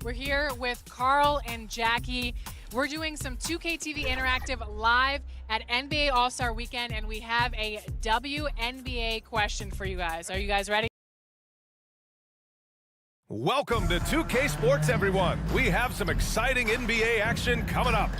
We're here with Carl and Jackie. We're doing some 2K TV Interactive live at NBA All-Star Weekend, and we have a WNBA question for you guys. Are you guys ready? Welcome to 2K Sports, everyone. We have some exciting NBA action coming up.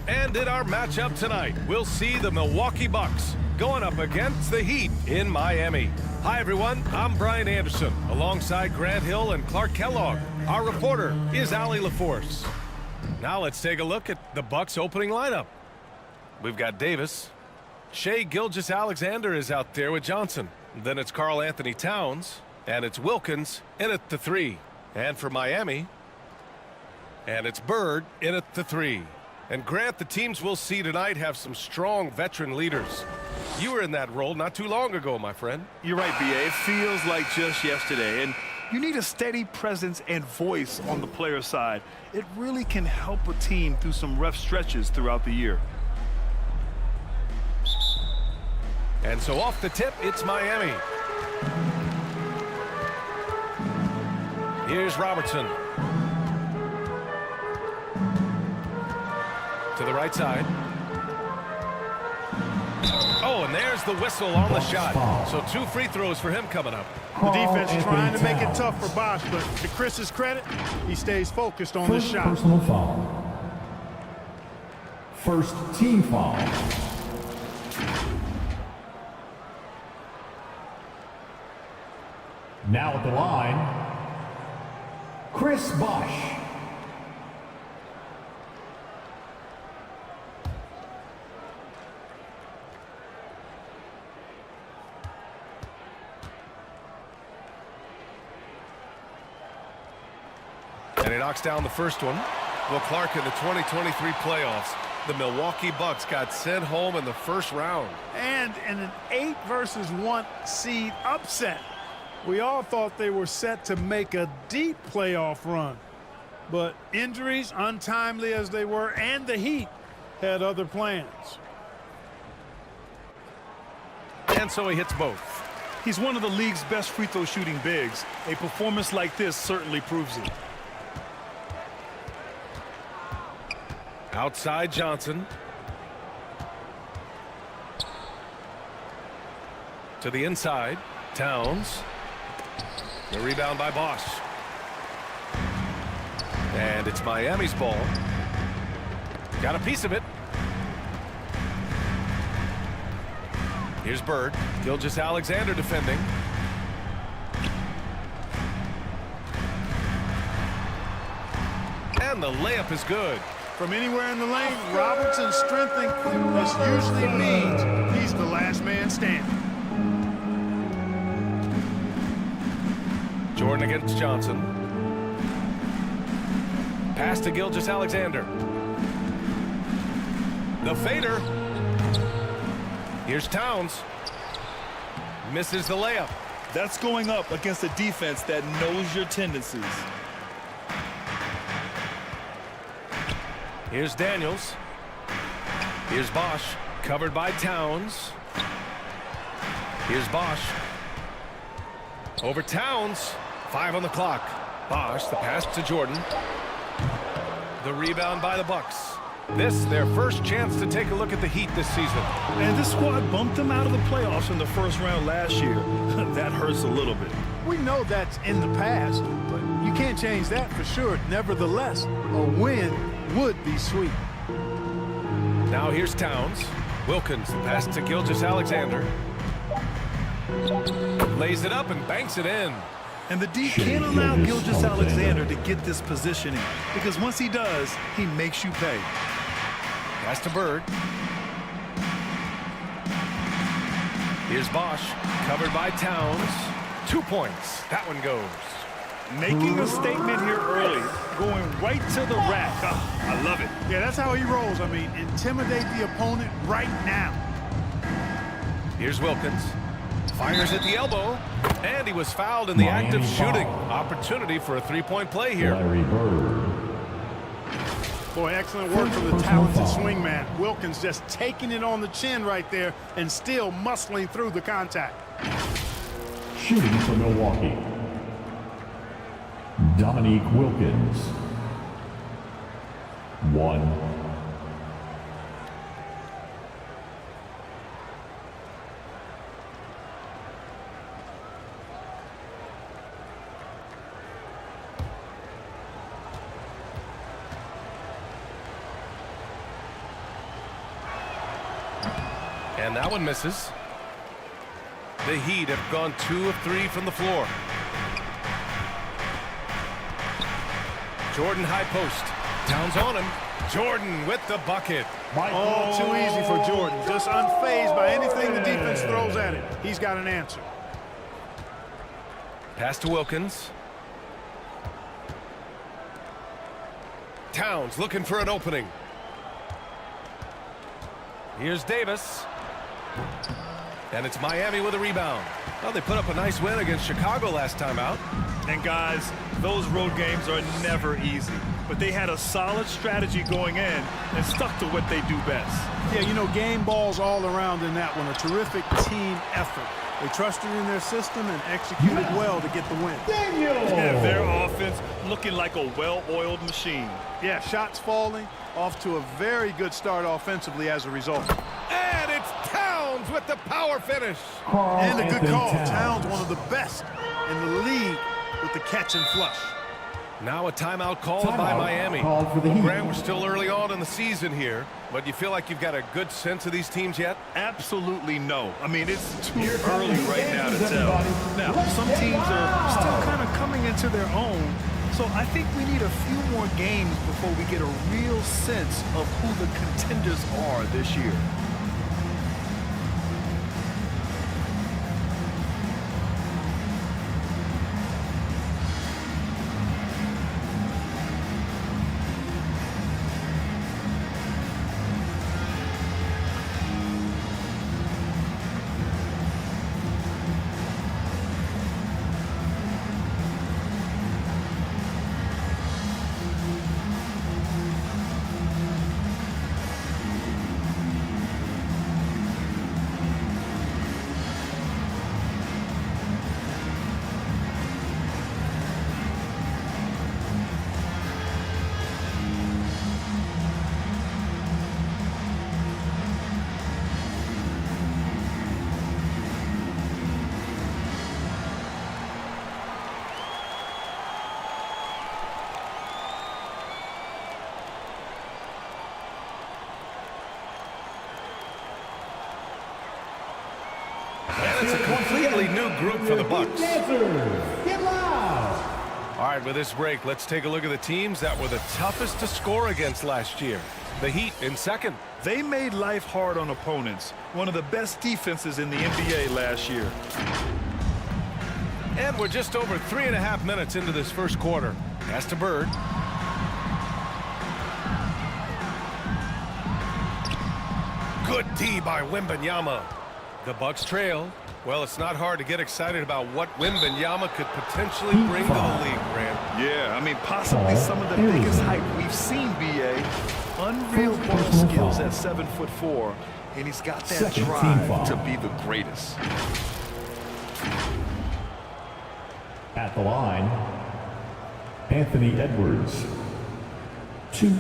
And in our matchup tonight, we'll see the Milwaukee Bucks going up against the Heat in Miami. Hi, everyone. I'm Brian Anderson, alongside Grant Hill and Clark Kellogg. Our reporter is Allie LaForce. Now let's take a look at the Bucks' opening lineup. We've got Davis. Shai Gilgeous-Alexander is out there with Johnson. Then it's Karl Anthony Towns. And it's Wilkins in at the 3. And for Miami, and it's Bird in at the 3. And Grant, the teams we'll see tonight have some strong veteran leaders. You were in that role not too long ago, my friend. You're right, B.A. It feels like just yesterday. And you need a steady presence and voice on the player side. It really can help a team through some rough stretches throughout the year. And so off the tip, it's Miami. Here's Robertson. To the right side. Oh, and there's the whistle on the shot. So 2 free throws for him coming up. The defense trying to make it tough for Bosch, but to Chris's credit, he stays focused on this shot. Personal foul. First team foul. Now at the line, Chris Bosch. And he knocks down the first one. Well, Clark, in the 2023 playoffs, the Milwaukee Bucks got sent home in the first round. And in an 8-versus-1 seed upset. We all thought they were set to make a deep playoff run. But injuries, untimely as they were, and the Heat had other plans. And so he hits both. He's one of the league's best free throw shooting bigs. A performance like this certainly proves it. Outside Johnson. To the inside, Towns. The rebound by Bosch. And it's Miami's ball. Got a piece of it. Here's Bird. Gilgeous-Alexander defending. And the layup is good. From anywhere in the lane, Robertson's strength and quickness usually means he's the last man standing. Jordan against Johnson. Pass to Gilgeous-Alexander. The fader. Here's Towns. Misses the layup. That's going up against a defense that knows your tendencies. Here's Daniels. Here's Bosch. Covered by Towns. Here's Bosch. Over Towns. 5 on the clock. Bosch, the pass to Jordan. The rebound by the Bucks. This, their first chance to take a look at the Heat this season. And this squad bumped them out of the playoffs in the first round last year. That hurts a little bit. We know that's in the past, but you can't change that for sure. Nevertheless, a win would be sweet. Now here's Towns. Wilkins, the pass to Gilgeous-Alexander. Lays it up and banks it in. And the D can't allow Gilgeous-Alexander to get this positioning, because once he does, he makes you pay. Pass to Bird. Here's Bosch, covered by Towns. 2 points. That one goes. Making a statement here early, going right to the rack. I love it. Yeah, that's how he rolls. I mean, intimidate the opponent right now. Here's Wilkins. Fires at the elbow, and he was fouled in the act of shooting. Opportunity for a 3-point play here. Boy, excellent work from the talented swingman. Wilkins just taking it on the chin right there and still muscling through the contact. Shooting for Milwaukee. Dominique Wilkins. 1. And that one misses. The Heat have gone 2 of 3 from the floor. Jordan high post. Towns on him. Jordan with the bucket. Oh, too easy for Jordan. Just unfazed by anything the defense throws at him. He's got an answer. Pass to Wilkins. Towns looking for an opening. Here's Davis. And it's Miami with a rebound. Well, they put up a nice win against Chicago last time out. And guys, those road games are never easy. But they had a solid strategy going in and stuck to what they do best. Yeah, you know, game balls all around in that one. A terrific team effort. They trusted in their system and executed well to get the win. Yeah, their offense looking like a well-oiled machine. Yeah, shots falling, off to a very good start offensively as a result. And it's Towns with the power finish. And a good call. Towns, one of the best in the league with the catch and flush. Now a timeout called by Miami. Called for the Well, Heat. Grant, we're still early on in the season here, but do you feel like you've got a good sense of these teams yet? Absolutely no. I mean, it's too early right now to tell. Now, some teams are still kind of coming into their own, so I think we need a few more games before we get a real sense of who the contenders are this year. And it's a completely new group for the Bucks. Get loud. All right, with this break, let's take a look at the teams that were the toughest to score against last year. The Heat in second. They made life hard on opponents. One of the best defenses in the NBA last year. And we're just over 3.5 minutes into this first quarter. Pass to Bird. Good D by Wembanyama. The Bucks trail. Well, it's not hard to get excited about what Wembanyama could potentially bring to the league, Grant. Yeah, I mean, possibly some of the biggest hype we've seen, B.A. Unreal ball skills at 7'4", and he's got that Second team drive foul. to be the greatest. At the line, Anthony Edwards. 2.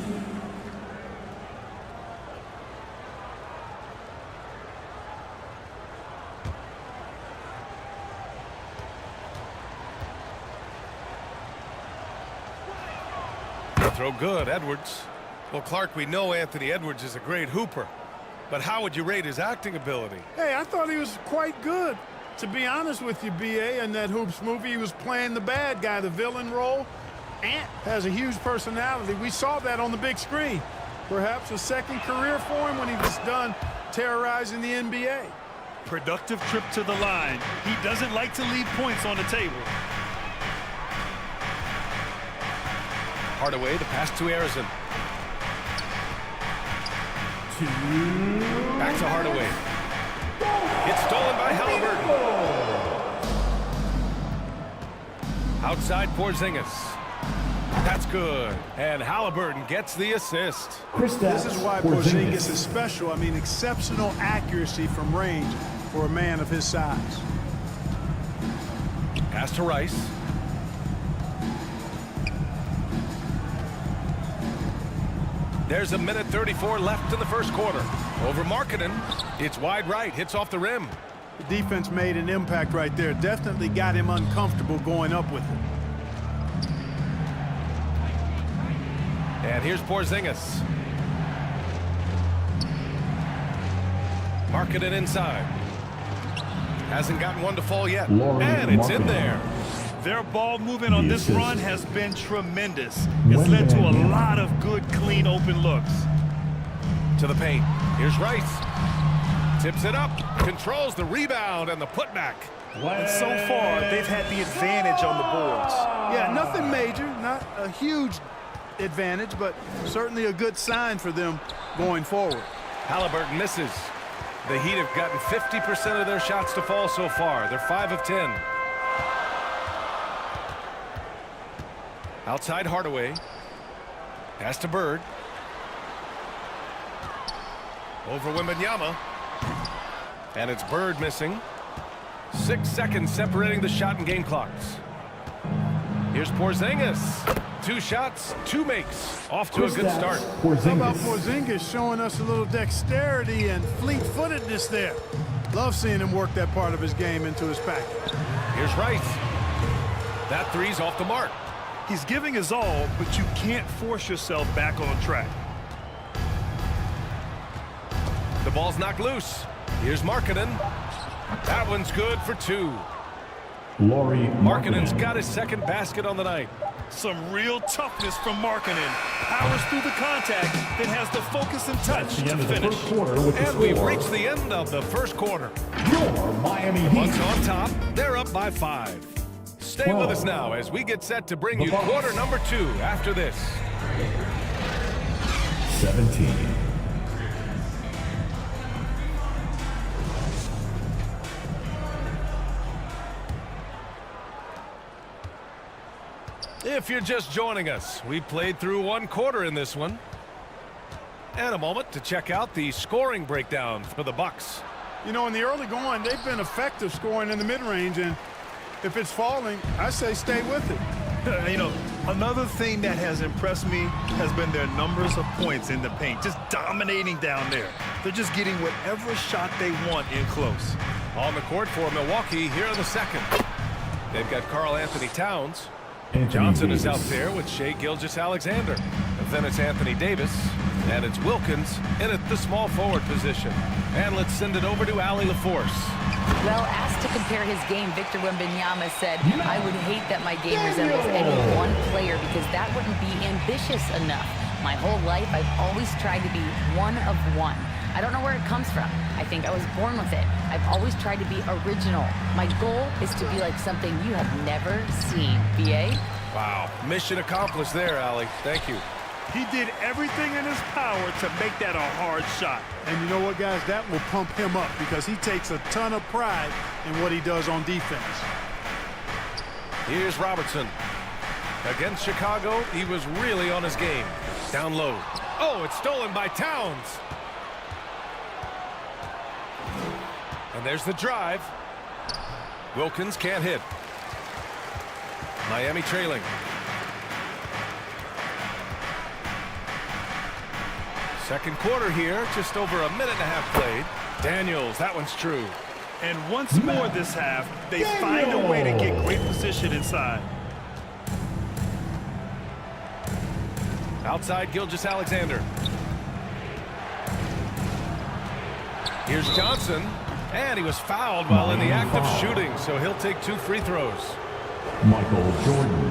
Throw good, Edwards. Well, Clark, we know Anthony Edwards is a great hooper, but how would you rate his acting ability? Hey, I thought he was quite good. To be honest with you, B.A., in that Hoops movie, he was playing the bad guy, the villain role. Ant has a huge personality. We saw that on the big screen. Perhaps a second career for him when he was done terrorizing the NBA. Productive trip to the line. He doesn't like to leave points on the table. Hardaway, the pass to Harrison. Back to Hardaway. It's stolen by Halliburton. Outside Porzingis. That's good. And Halliburton gets the assist. This is why Porzingis is special. I mean, exceptional accuracy from range for a man of his size. Pass to Rice. There's a minute 34 left in the first quarter. Over Markkanen. It's wide right. Hits off the rim. The defense made an impact right there. Definitely got him uncomfortable going up with it. And here's Porzingis. Markkanen inside. Hasn't gotten one to fall yet. And it's in there. Their ball movement on this run has been tremendous. It's led to a lot of good, clean, open looks. To the paint. Here's Rice. Tips it up. Controls the rebound and the putback. And so far, they've had the advantage on the boards. Yeah, nothing major. Not a huge advantage, but certainly a good sign for them going forward. Halliburton misses. The Heat have gotten 50% of their shots to fall so far. They're 5 of 10. Outside Hardaway. Pass to Bird. Over Wembanyama. And it's Bird missing. 6 seconds separating the shot and game clocks. Here's Porzingis. 2 shots, 2 makes. Off to a good start. How about Porzingis showing us a little dexterity and fleet-footedness there? Love seeing him work that part of his game into his package. Here's Rice. That three's off the mark. He's giving his all, but you can't force yourself back on track. The ball's knocked loose. Here's Markkanen. That one's good for 2. Markkanen's got his second basket on the night. Some real toughness from Markkanen. Powers through the contact, then has the focus and touch to finish. And we've reached the end of the first quarter. Your Miami Heat. Bucks on top. They're up by 5. Stay with us now as we get set to bring you quarter number 2 after this. 17. If you're just joining us, we played through 1 quarter in this one. And a moment to check out the scoring breakdown for the Bucks. You know, in the early going, they've been effective scoring in the mid-range, and if it's falling, I say stay with it. You know, another thing that has impressed me has been their numbers of points in the paint, just dominating down there. They're just getting whatever shot they want in close. On the court for Milwaukee here in the second. They've got Karl Anthony Towns. Johnson is out there with Shai Gilgeous-Alexander. Then it's Anthony Davis. And it's Wilkins in at the small forward position. And let's send it over to Allie LaForce. Well, asked to compare his game, Victor Wembanyama said, I would hate that my game resembles any one player because that wouldn't be ambitious enough. My whole life, I've always tried to be one of one. I don't know where it comes from. I think I was born with it. I've always tried to be original. My goal is to be like something you have never seen. BA? Wow. Mission accomplished there, Allie. Thank you. He did everything in his power to make that a hard shot. And you know what, guys? That will pump him up because he takes a ton of pride in what he does on defense. Here's Robertson. Against Chicago, he was really on his game. Down low. Oh, it's stolen by Towns. And there's the drive. Wilkins can't hit. Miami trailing. Second quarter here, just over a minute and a half played. Daniels, that one's true. And once more this half, they find a way to get great position inside. Outside Gilgeous-Alexander. Here's Johnson. And he was fouled while in the act of shooting, so he'll take 2 free throws. Michael Jordan.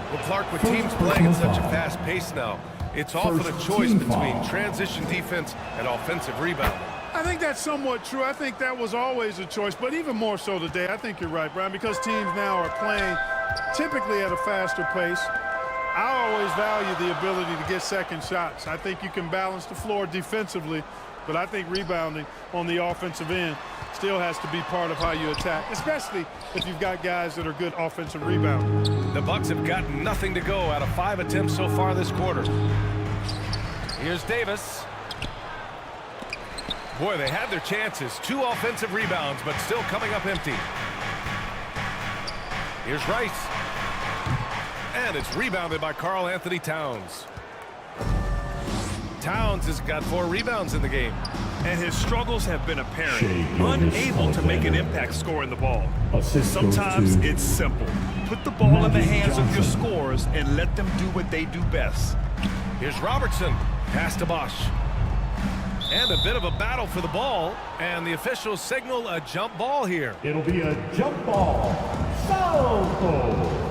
Well, Clark, with teams playing at such a fast pace now, it's often a choice between transition defense and offensive rebounding. I think that's somewhat true. I think that was always a choice, but even more so today. I think you're right, Brian, because teams now are playing typically at a faster pace. I always value the ability to get second shots. I think you can balance the floor defensively, but I think rebounding on the offensive end still has to be part of how you attack, especially if you've got guys that are good offensive rebounders. The Bucks have gotten nothing to go out of 5 attempts so far this quarter. Here's Davis. Boy, they had their chances. 2 offensive rebounds, but still coming up empty. Here's Rice. And it's rebounded by Karl Anthony Towns. Towns has got 4 rebounds in the game. And his struggles have been apparent. Shea Unable to make an Gilgeous-Alexander. impact scoring the ball. Assist goes Sometimes to it's simple. Put the ball in the Magic hands of your Johnson. scorers and let them do what they do best. Here's Robertson. Pass to Bosch. And a bit of a battle for the ball. And the officials signal a jump ball here. It'll be a jump ball. Salvo.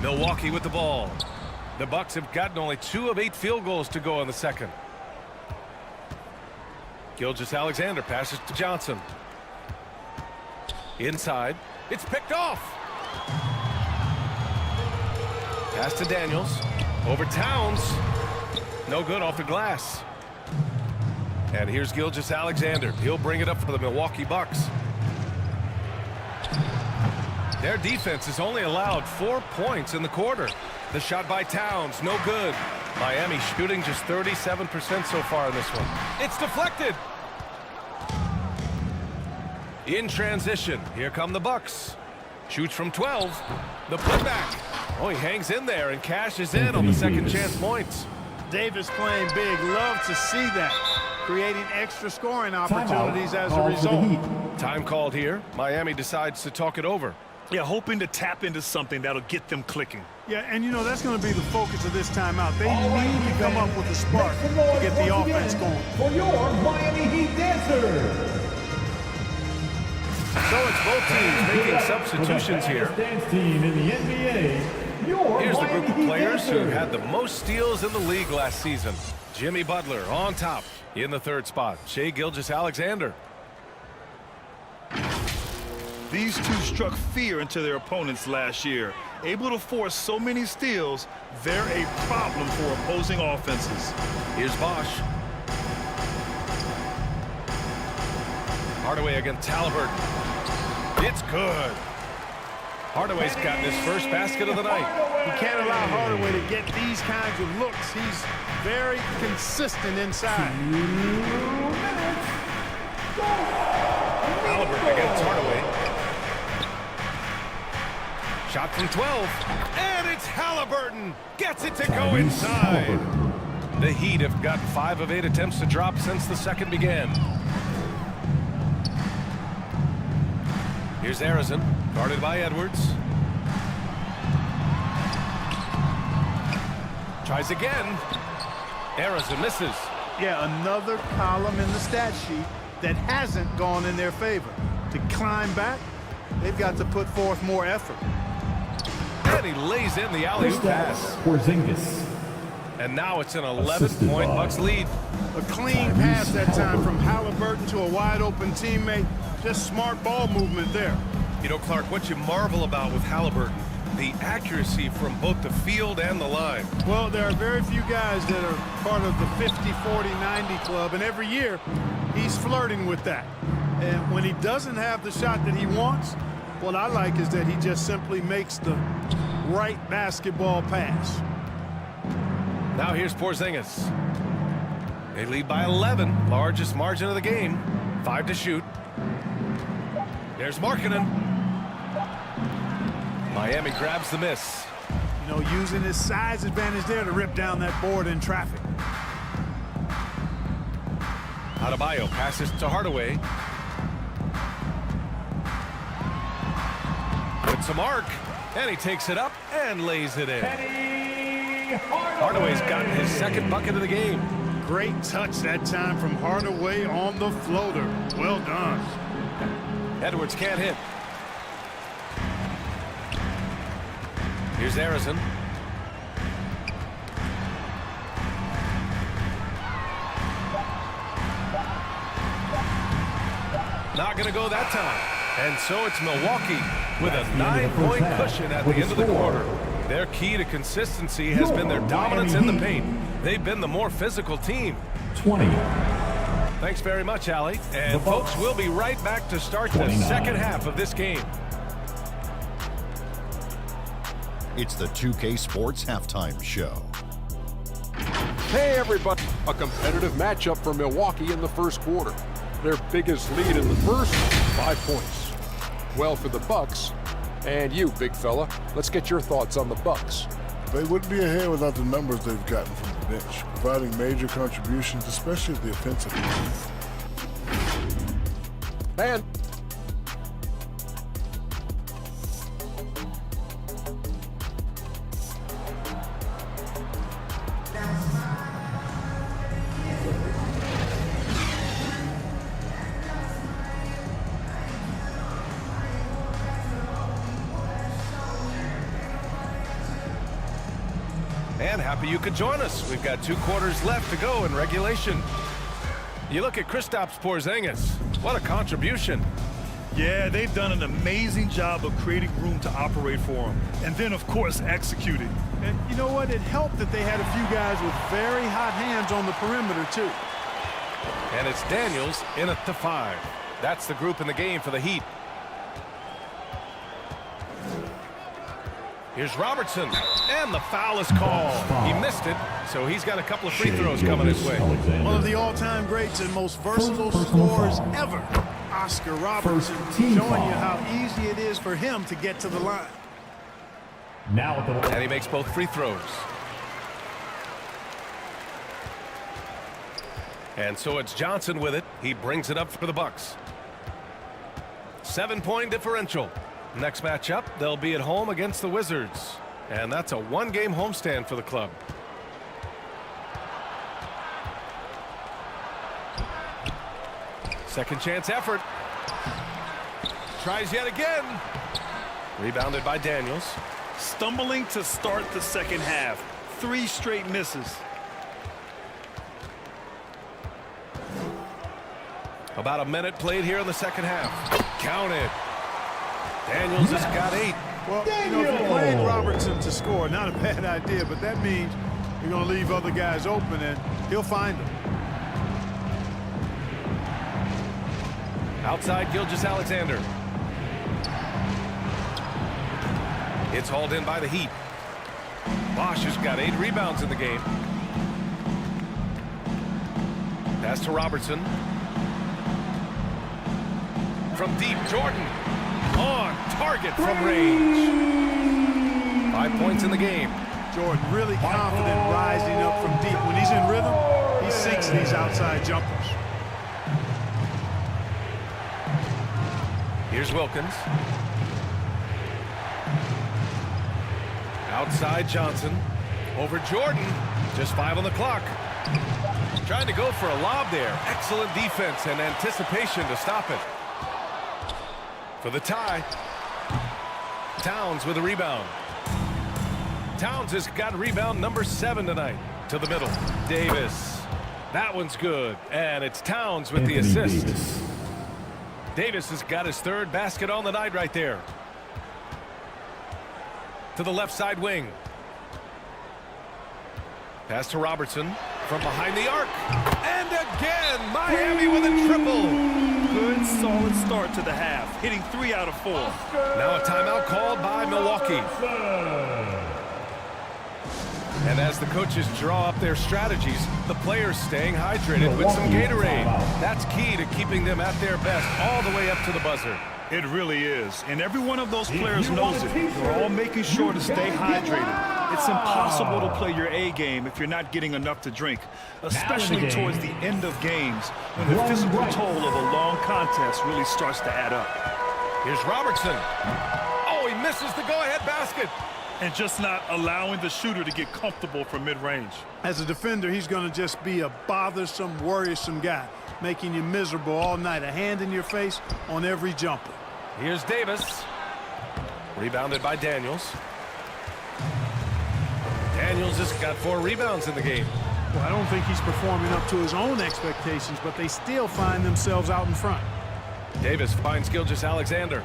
Milwaukee with the ball. The Bucks have gotten only 2 of 8 field goals to go in the second. Gilgeous-Alexander passes to Johnson. Inside. It's picked off. Pass to Daniels. Over Towns. No good off the glass. And here's Gilgeous-Alexander. He'll bring it up for the Milwaukee Bucks. Their defense has only allowed 4 points in the quarter. The shot by Towns, no good. Miami shooting just 37% so far in this one. It's deflected. In transition, here come the Bucks. Shoots from 12. The putback. Oh, he hangs in there and cashes in on the second chance points. Davis playing big. Love to see that. Creating extra scoring opportunities as a Call for the result. Heat. Time called here. Miami decides to talk it over. Yeah, hoping to tap into something that'll get them clicking. Yeah, and you know, that's going to be the focus of this timeout. They need to come up with a spark to get the offense going. For your Miami Heat dancers. So it's both teams making substitutions here. Dance team in the NBA. Your Here's the group Miami of Heat players who dancers. had the most steals in the league last season. Jimmy Butler on top in the 3rd spot. Shea Gilgeous-Alexander. These two struck fear into their opponents last year. Able to force so many steals, they're a problem for opposing offenses. Here's Bosch. Hardaway against Halliburton. It's good. Hardaway's gotten his first basket of the night. You can't allow Hardaway to get these kinds of looks. He's very consistent inside. Halliburton against Hardaway. Shot from 12. And it's Halliburton. Gets it to go Tyrese inside. Halliburton. The Heat have gotten 5 of 8 attempts to drop since the second began. Here's Arizon, guarded by Edwards. Tries again. Arizon misses. Yeah, another column in the stat sheet that hasn't gone in their favor. To climb back, they've got to put forth more effort. And he lays in the alley-oop pass. Porzingis. And now it's an Assisted 11-point by Bucks lead. A clean pass that time from Halliburton to a wide-open teammate. Just smart ball movement there. You know, Clark, what you marvel about with Halliburton, the accuracy from both the field and the line. Well, there are very few guys that are part of the 50, 40, 90 club, and every year he's flirting with that. And when he doesn't have the shot that he wants, what I like is that he just simply makes the right basketball pass. Now here's Porzingis. They lead by 11, largest margin of the game. 5 to shoot. There's Markkanen. Miami grabs the miss. You know, using his size advantage there to rip down that board in traffic. Adebayo passes to Hardaway. Puts a mark, and he takes it up and lays it in. Hardaway's gotten his 2nd bucket of the game. Great touch that time from Hardaway on the floater. Well done. Edwards can't hit. Here's Arizon. Not going to go that time. And so it's Milwaukee with a 9-point cushion at the end of the quarter. Their key to consistency has been their dominance in the paint. They've been the more physical team. 20. Thanks very much, Allie. And folks, we'll be right back to start the 29. second half of this game. It's the 2K Sports Halftime Show. Hey everybody, a competitive matchup for Milwaukee in the first quarter. Their biggest lead in the first, 5 points. Well, for the Bucks, and you, big fella, let's get your thoughts on the Bucks. They wouldn't be ahead without the numbers they've gotten from the bench, providing major contributions, especially at the offensive end. Man. And happy you could join us. We've got 2 quarters left to go in regulation. You look at Kristaps Porzingis. What a contribution. Yeah, they've done an amazing job of creating room to operate for him. And then, of course, executing. And you know what? It helped that they had a few guys with very hot hands on the perimeter, too. And it's Daniels in at the 5. That's the group in the game for the Heat. Here's Robertson, and the foul is called. He missed it, so he's got a couple of free throws coming his way. One of the all-time greats and most versatile scorers ever, Oscar Robertson, showing you how easy it is for him to get to the line. Now at the And he makes both free throws. And so it's Johnson with it. He brings it up for the Bucks. 7-point differential. Next matchup, they'll be at home against the Wizards. And that's a 1-game homestand for the club. Second chance effort. Tries yet again. Rebounded by Daniels. Stumbling to start the second half. 3 straight misses. About a minute played here in the second half. Count it. Daniels has got 8. Well, you know, if you're playing Robertson to score, not a bad idea, but that means you're going to leave other guys open, and he'll find them. Outside Gilgeous-Alexander. It's hauled in by the Heat. Bosch has got 8 rebounds in the game. Pass to Robertson. From deep, Jordan. On target from range. 5 points in the game. Jordan really confident rising up from deep. When he's in rhythm, he sinks these outside jumpers. Here's Wilkins. Outside Johnson. Over Jordan. Just 5 on the clock. Trying to go for a lob there. Excellent defense and anticipation to stop it. For the tie. Towns with a rebound. Towns has got rebound number 7 tonight. To the middle. Davis. That one's good. And it's Towns with the assist. Davis has got his 3rd basket on the night right there. To the left side wing. Pass to Robertson from behind the arc. And again, Miami with a triple. Good, solid start to the half, hitting 3 out of 4. Now a timeout called by Milwaukee. And as the coaches draw up their strategies, the players staying hydrated with some Gatorade. That's key to keeping them at their best all the way up to the buzzer. It really is, and every one of those players knows it. They're all making sure to stay hydrated. It's impossible to play your A game if you're not getting enough to drink, especially towards the end of games when the physical toll of a long contest really starts to add up. Here's Robertson. Oh, he misses the go-ahead basket. And just not allowing the shooter to get comfortable from mid-range. As a defender, he's going to just be a bothersome, worrisome guy, making you miserable all night, a hand in your face on every jumper. Here's Davis. Rebounded by Daniels. Daniels has got 4 rebounds in the game. Well, I don't think he's performing up to his own expectations, but they still find themselves out in front. Davis finds Gilgeous-Alexander.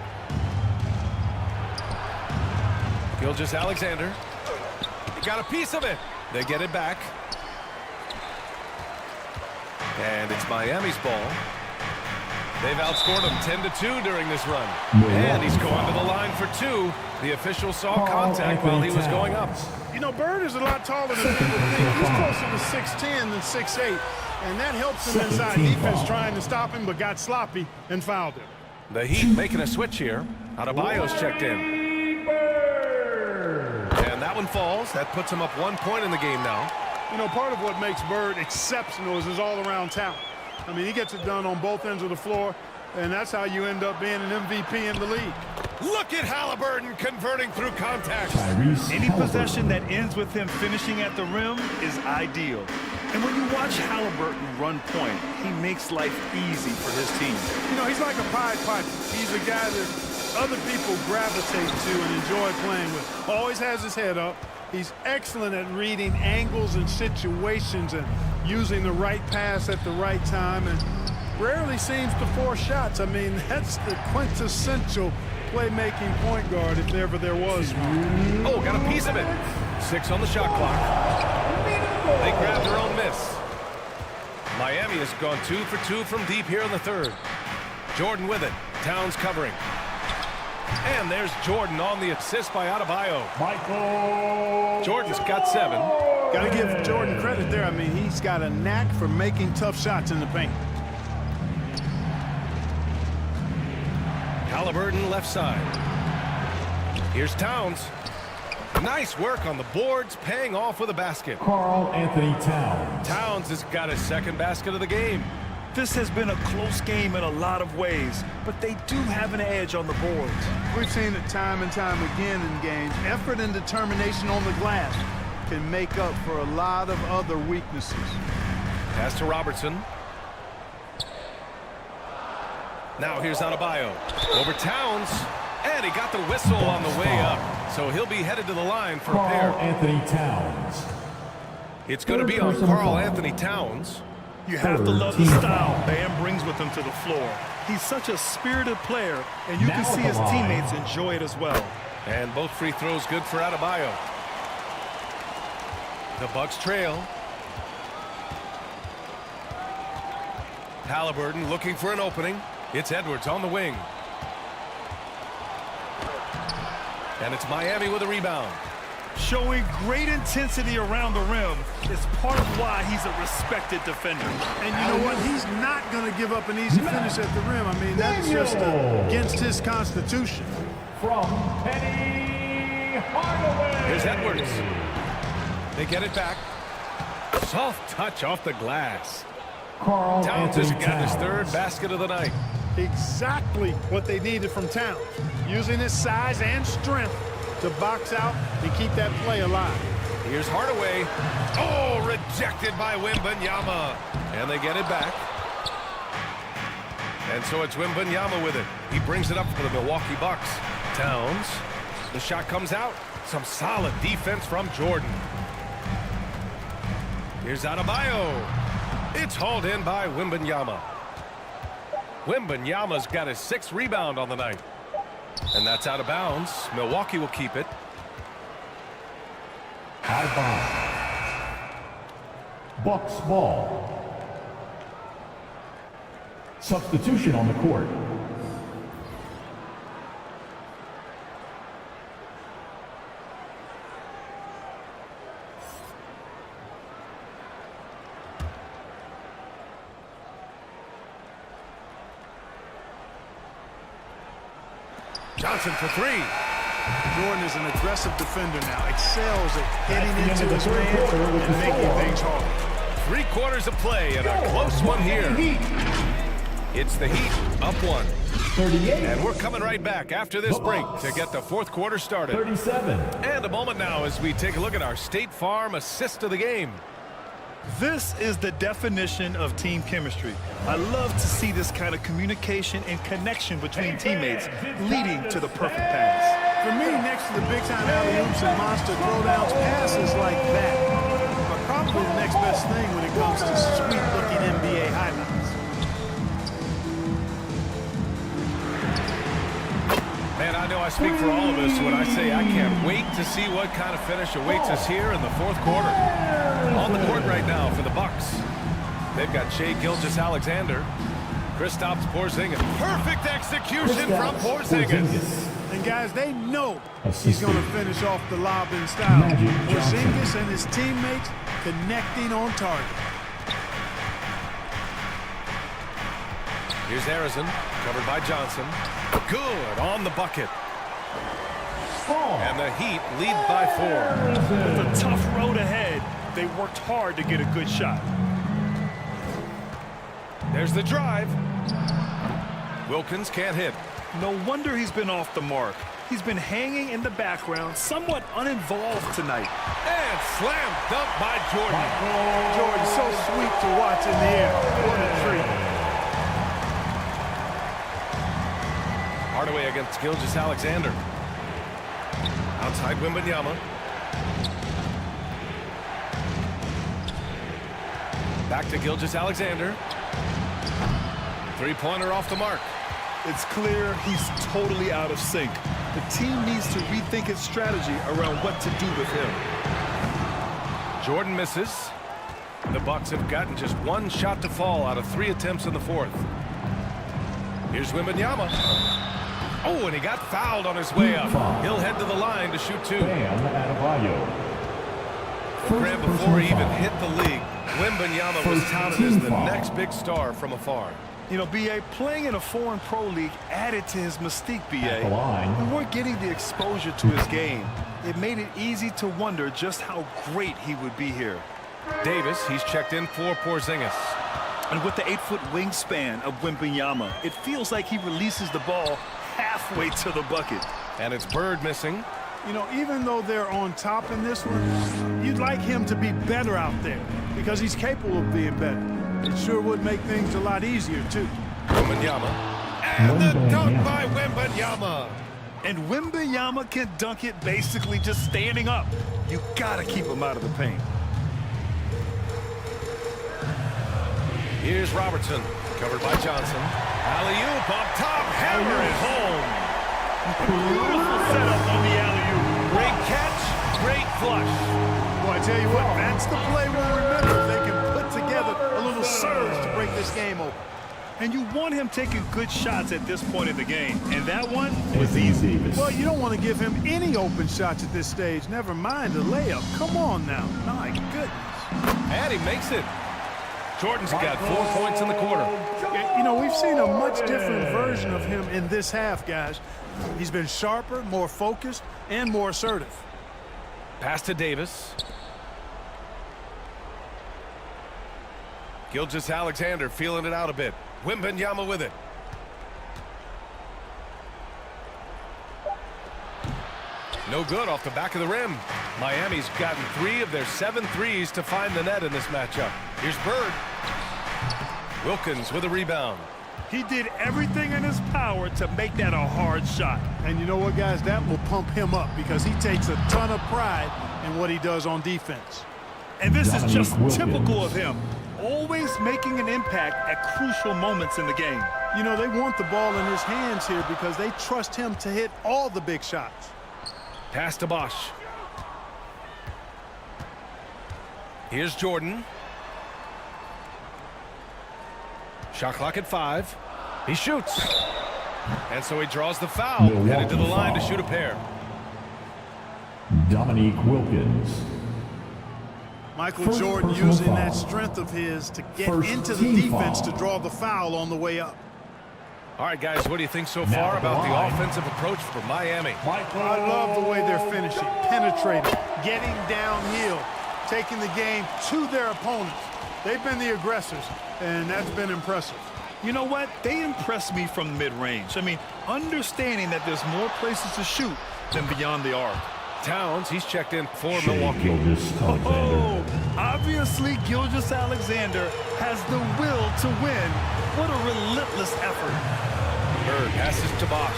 Gilgeous-Alexander. He got a piece of it. They get it back. And it's Miami's ball. They've outscored him 10-2 during this run. And he's going to the line for 2. The official saw contact while he was going up. You know, Bird is a lot taller than people think. He's closer to 6'10 than 6'8. And that helps him inside defense trying to stop him, but got sloppy and fouled him. The Heat making a switch here. Adebayo's checked in. And that one falls. That puts him up 1 point in the game now. You know, part of what makes Bird exceptional is his all-around talent. I mean, he gets it done on both ends of the floor, and that's how you end up being an MVP in the league. Look at Halliburton converting through contact. Any possession that ends with him finishing at the rim is ideal. And when you watch Halliburton run point, he makes life easy for his team. You know, he's like a Pied Piper. He's a guy that other people gravitate to and enjoy playing with. Always has his head up. He's excellent at reading angles and situations and using the right pass at the right time, and rarely seems to force shots. I mean, that's the quintessential playmaking point guard if ever there was one. Oh, got a piece of it. 6 on the shot clock. They grabbed their own miss. Miami has gone 2 for 2 from deep here in the third. Jordan with it. Towns covering. And there's Jordan on the assist by Adebayo. Jordan's got 7. Got to give Jordan credit there. I mean, he's got a knack for making tough shots in the paint. Halliburton left side. Here's Towns. Nice work on the boards, paying off with a basket. Karl Anthony Towns. Towns has got his second basket of the game. This has been a close game in a lot of ways, but they do have an edge on the boards. We've seen it time and time again in games. Effort and determination on the glass can make up for a lot of other weaknesses. Pass to Robertson. Now here's Adebayo. Over Towns. And he got the whistle on the way up. So he'll be headed to the line for a pair. Karl Anthony Towns. It's going to be on Karl Anthony Towns. You have to love the style Bam brings with him to the floor. He's such a spirited player, and you can see his teammates enjoy it as well. And both free throws good for Adebayo. The Bucks trail. Halliburton looking for an opening. It's Edwards on the wing. And it's Miami with a rebound. Showing great intensity around the rim is part of why he's a respected defender. And you know what? He's not going to give up an easy finish at the rim. I mean, that's just against his constitution. From Penny Hardaway. Here's Edwards. They get it back. Soft touch off the glass. Karl Towns has Anthony got his Towns. third basket of the night. Exactly what they needed from Towns. Using his size and strength to box out and keep that play alive. Here's Hardaway. Oh, rejected by Wembanyama. And they get it back. And so it's Wembanyama with it. He brings it up for the Milwaukee Bucks. Towns. The shot comes out. Some solid defense from Jordan. Here's Adebayo. It's hauled in by Wembanyama. Wembanyama's got his 6th rebound on the night. And that's out of bounds. Milwaukee will keep it. Out of bounds. Bucks ball. Substitution on the court. Johnson for 3. Jordan is an aggressive defender now. Excels at getting into his man and making things hard. 3 quarters of play and a close one here. It's the Heat up 1. 38. And we're coming right back after this break to get the 4th quarter started. 37. And a moment now as we take a look at our State Farm assist of the game. This is the definition of team chemistry. I love to see this kind of communication and connection between teammates leading to the perfect pass. For me, next to the big-time alley-oops and monster throwdowns, passes like that are probably the next best thing when it comes to sweet-looking NBA highlights. Man, I know I speak for all of us when I say I can't wait to see what kind of finish awaits us here in the 4th quarter. On the court right now for the Bucks. They've got Shai Gilgeous-Alexander, Kristaps Porzingis. Perfect execution from Porzingis. And guys, they know he's going to finish off the lob in style. Porzingis and his teammates connecting on target. Here's Harrison, covered by Johnson. Good on the bucket. And the Heat lead by 4. With a tough road ahead, they worked hard to get a good shot. There's the drive. Wilkins can't hit. No wonder he's been off the mark. He's been hanging in the background, somewhat uninvolved tonight. And slam dunk by Jordan. Jordan, so sweet to watch in the air. What a treat. Hardaway against Gilgeous-Alexander. Outside Wembanyama. Back to Gilgeous-Alexander. Three-pointer off the mark. It's clear he's totally out of sync. The team needs to rethink its strategy around what to do with him. Jordan misses. The Bucks have gotten just one shot to fall out of 3 attempts in the 4th. Here's Wembanyama. Oh, and he got fouled on his way up. He'll head to the line to shoot 2. Grant, before he even hit the league, Wembanyama was touted as the next big star from afar. You know, B.A., playing in a foreign pro league added to his mystique, B.A. We weren't getting the exposure to his game. It made it easy to wonder just how great he would be here. Davis, he's checked in for Porzingis. And with the 8-foot wingspan of Wembanyama, it feels like he releases the ball halfway to the bucket. And it's Bird missing. You know, even though they're on top in this one, you'd like him to be better out there because he's capable of being better. It sure would make things a lot easier, too. Wembanyama. And the dunk by Wembanyama. And Wembanyama can dunk it basically just standing up. You gotta keep him out of the paint. Here's Robertson, covered by Johnson. Alley-oop up top, hammer it home. Beautiful setup on the alley-oop. Great catch, great flush. Boy, I tell you what, that's the play we'll remember. They can put together a little surge to break this game open. And you want him taking good shots at this point in the game. And that one was easy. Well, you don't want to give him any open shots at this stage. Never mind a layup. Come on now. My goodness. And he makes it. Jordan's got 4 points in the quarter. You know, we've seen a much different version of him in this half, guys. He's been sharper, more focused, and more assertive. Pass to Davis. Gilgeous-Alexander feeling it out a bit. Wembanyama with it. No good off the back of the rim. Miami's gotten 3 of their 7 threes to find the net in this matchup. Here's Bird. Wilkins with a rebound. He did everything in his power to make that a hard shot. And you know what, guys? That will pump him up because he takes a ton of pride in what he does on defense. And this is just typical of him. Always making an impact at crucial moments in the game. You know, they want the ball in his hands here because they trust him to hit all the big shots. Pass to Bosch. Here's Jordan. Shot clock at 5. He shoots. And so he draws the foul. Headed to the line to shoot a pair. Dominique Wilkins. Michael Jordan using that strength of his to get into the defense to draw the foul on the way up. All right, guys, what do you think so far about the offensive approach for Miami? I love the way they're finishing, penetrating, getting downhill, taking the game to their opponents. They've been the aggressors, and that's been impressive. You know what? They impress me from mid-range. I mean, understanding that there's more places to shoot than beyond the arc. Towns, he's checked in for Milwaukee. Oh, obviously Gilgeous-Alexander has the will to win. What a relentless effort. Bird passes to Bosch.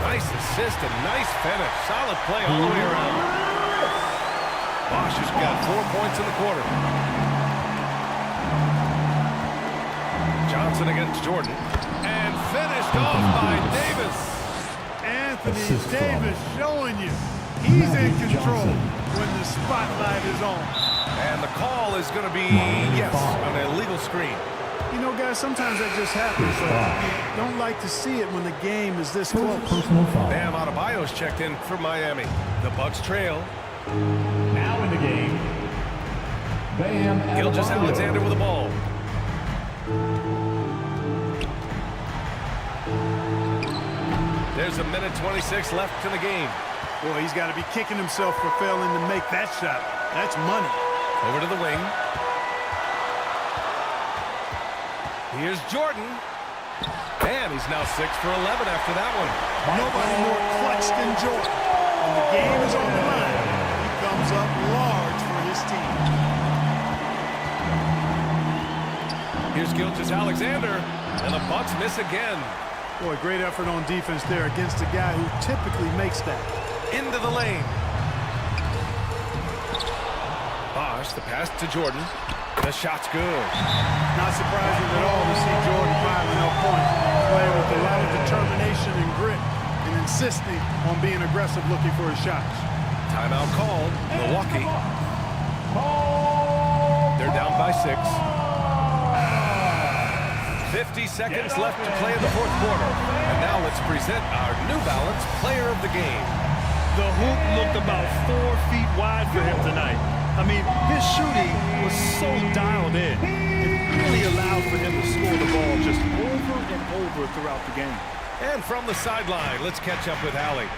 Nice assist and nice finish. Solid play all the way around. Bosch has got 4 points in the quarter. Johnson against Jordan. And finished off by Davis. Anthony Davis showing you he's in control when the spotlight is on. And the call is going to be, yes, an illegal screen. You know, guys, sometimes that just happens. You don't like to see it when the game is this close. Bam Adebayo's checked in for Miami. The Bucks trail. Now in the game, Bam Gilgeous-Alexander with the ball. There's a minute 26 left in the game. Boy, he's got to be kicking himself for failing to make that shot. That's money. Over to the wing. Here's Jordan. And he's now 6 for 11 after that one. Nobody more clutch than Jordan. When the game is on the line, he comes up large for his team. Here's Gilgeous-Alexander, and the Bucks miss again. Boy, great effort on defense there against a guy who typically makes that. Into the lane. Bosh, the pass to Jordan. The shot's good. Not surprising at all to see Jordan piling up points, playing with a lot of determination and grit, and insisting on being aggressive looking for his shots. Timeout called. Milwaukee. They're down by 6. 50 seconds left to play in the fourth quarter. And now let's present our New Balance player of the game. The hoop looked about 4 feet wide for him tonight. I mean, his shooting was so dialed in. It really allowed for him to score the ball just over and over throughout the game. And from the sideline, let's catch up with Allie.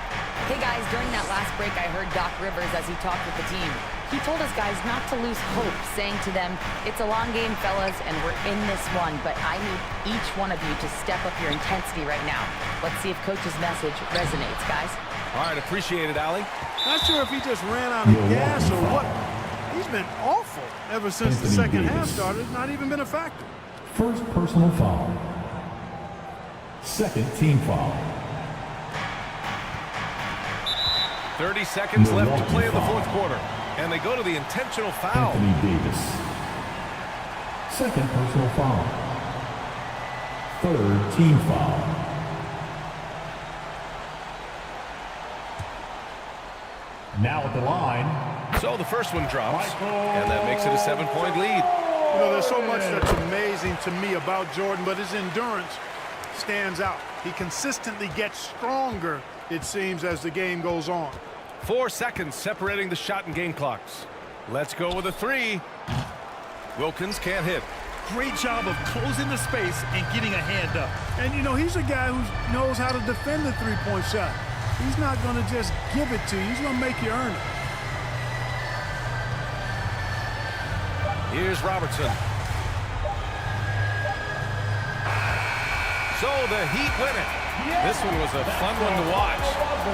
Hey guys, during that last break, I heard Doc Rivers as he talked with the team. He told his guys not to lose hope, saying to them, it's a long game, fellas, and we're in this one, but I need each one of you to step up your intensity right now. Let's see if Coach's message resonates, guys. All right, appreciate it, Allie. Not sure if he just ran out of gas or what. He's been awful ever since the second half started. Not even been a factor. First personal foul. Second team foul. 30 seconds left to play in the fourth quarter. And they go to the intentional foul. Anthony Davis. Second personal foul. Third team foul. Now at the line. So the first one drops, and that makes it a 7-point lead. You know, there's so much that's amazing to me about Jordan, but his endurance stands out. He consistently gets stronger, it seems, as the game goes on. 4 seconds separating the shot and game clocks. Let's go with a 3. Wilkins can't hit. Great job of closing the space and getting a hand up. And, you know, he's a guy who knows how to defend the three-point shot. He's not going to just give it to you. He's going to make you earn it. Here's Robertson. So the Heat win it. This one was a fun one to watch.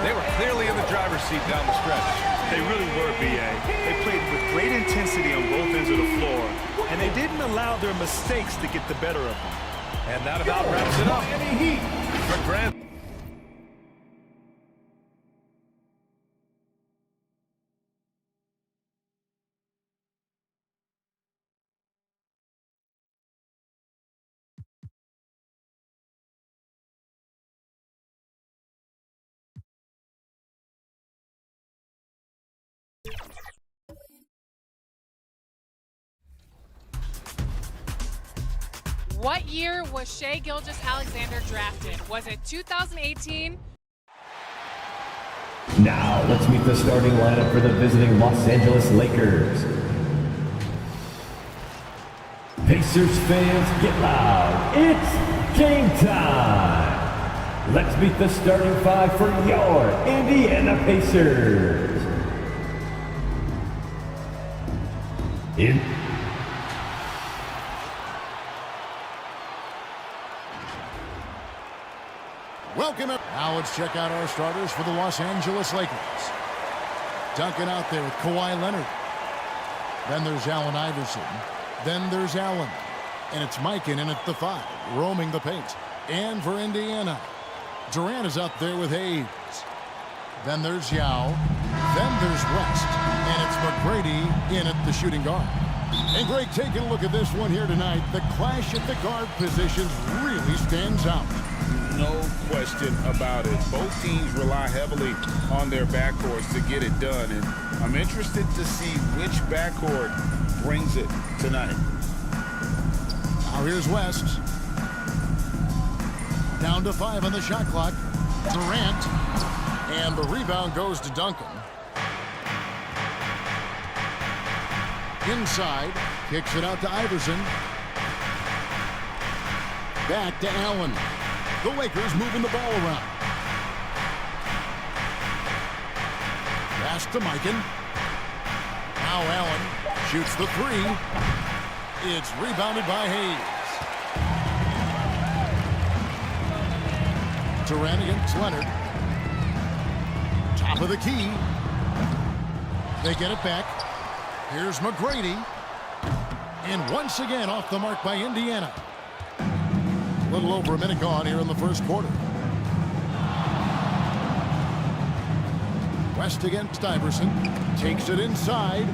They were clearly in the driver's seat down the stretch. They really were, B.A. They played with great intensity on both ends of the floor, and they didn't allow their mistakes to get the better of them. And that about wraps it up for Grant. What year was Shai Gilgeous-Alexander drafted? Was it 2018? Now let's meet the starting lineup for the visiting Los Angeles Lakers. Pacers fans, get loud. It's game time. Let's meet the starting 5 for your Indiana Pacers. Welcome. Now let's check out our starters for the Los Angeles Lakers. Duncan out there with Kawhi Leonard. Then there's Allen Iverson. Then there's Allen. And it's Mikan in at the 5, roaming the paint. And for Indiana, Durant is out there with Hayes. Then there's Yao. Then there's West. And it's McGrady in at the shooting guard. And Greg, taking a look at this one here tonight, the clash at the guard positions really stands out. No question about it. Both teams rely heavily on their backcourts to get it done, and I'm interested to see which backcourt brings it tonight. Now here's West. Down to 5 on the shot clock. Durant. And the rebound goes to Duncan. Inside. Kicks it out to Iverson. Back to Allen. The Lakers moving the ball around. Pass to Mikan. Now Allen shoots the three. It's rebounded by Hayes. Durant against Leonard. Top of the key. They get it back. Here's McGrady. And once again off the mark by Indiana. A little over a minute gone here in the first quarter. West against Iverson. Takes it inside.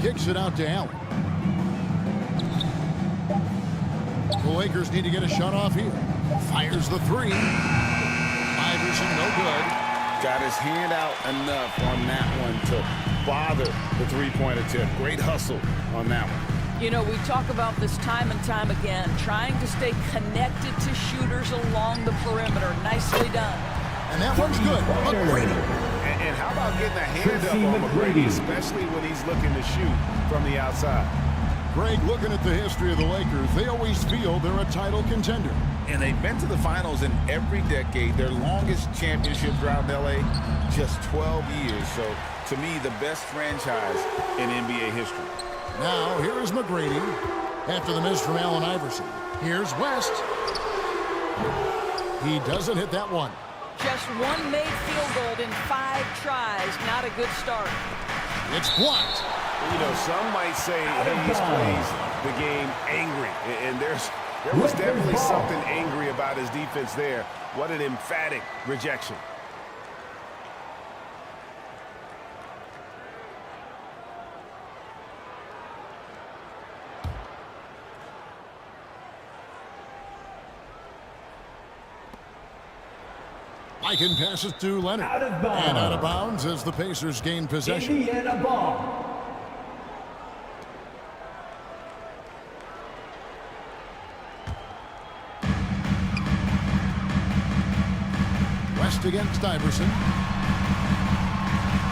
Kicks it out to Allen. The Lakers need to get a shot off here. Fires the three. Iverson, no good. Got his hand out enough on that one to bother the three-point attempt. Great hustle on that one. You know, we talk about this time and time again, trying to stay connected to shooters along the perimeter. Nicely done. And that one's good. McGrady. And how about getting a hand up on McGrady, especially when he's looking to shoot from the outside? Greg, looking at the history of the Lakers, they always feel they're a title contender. And they've been to the finals in every decade. Their longest championship drought in L.A., just 12 years. So, to me, the best franchise in NBA history. Now, here's McGrady after the miss from Allen Iverson. Here's West. He doesn't hit that one. Just one made field goal in 5 tries. Not a good start. It's blocked. You know, some might say he plays the game angry. And there was definitely something angry about his defense there. What an emphatic rejection. Mikan passes to Leonard. Out of bounds. And out of bounds as the Pacers gain possession. Indiana ball. West against Iverson.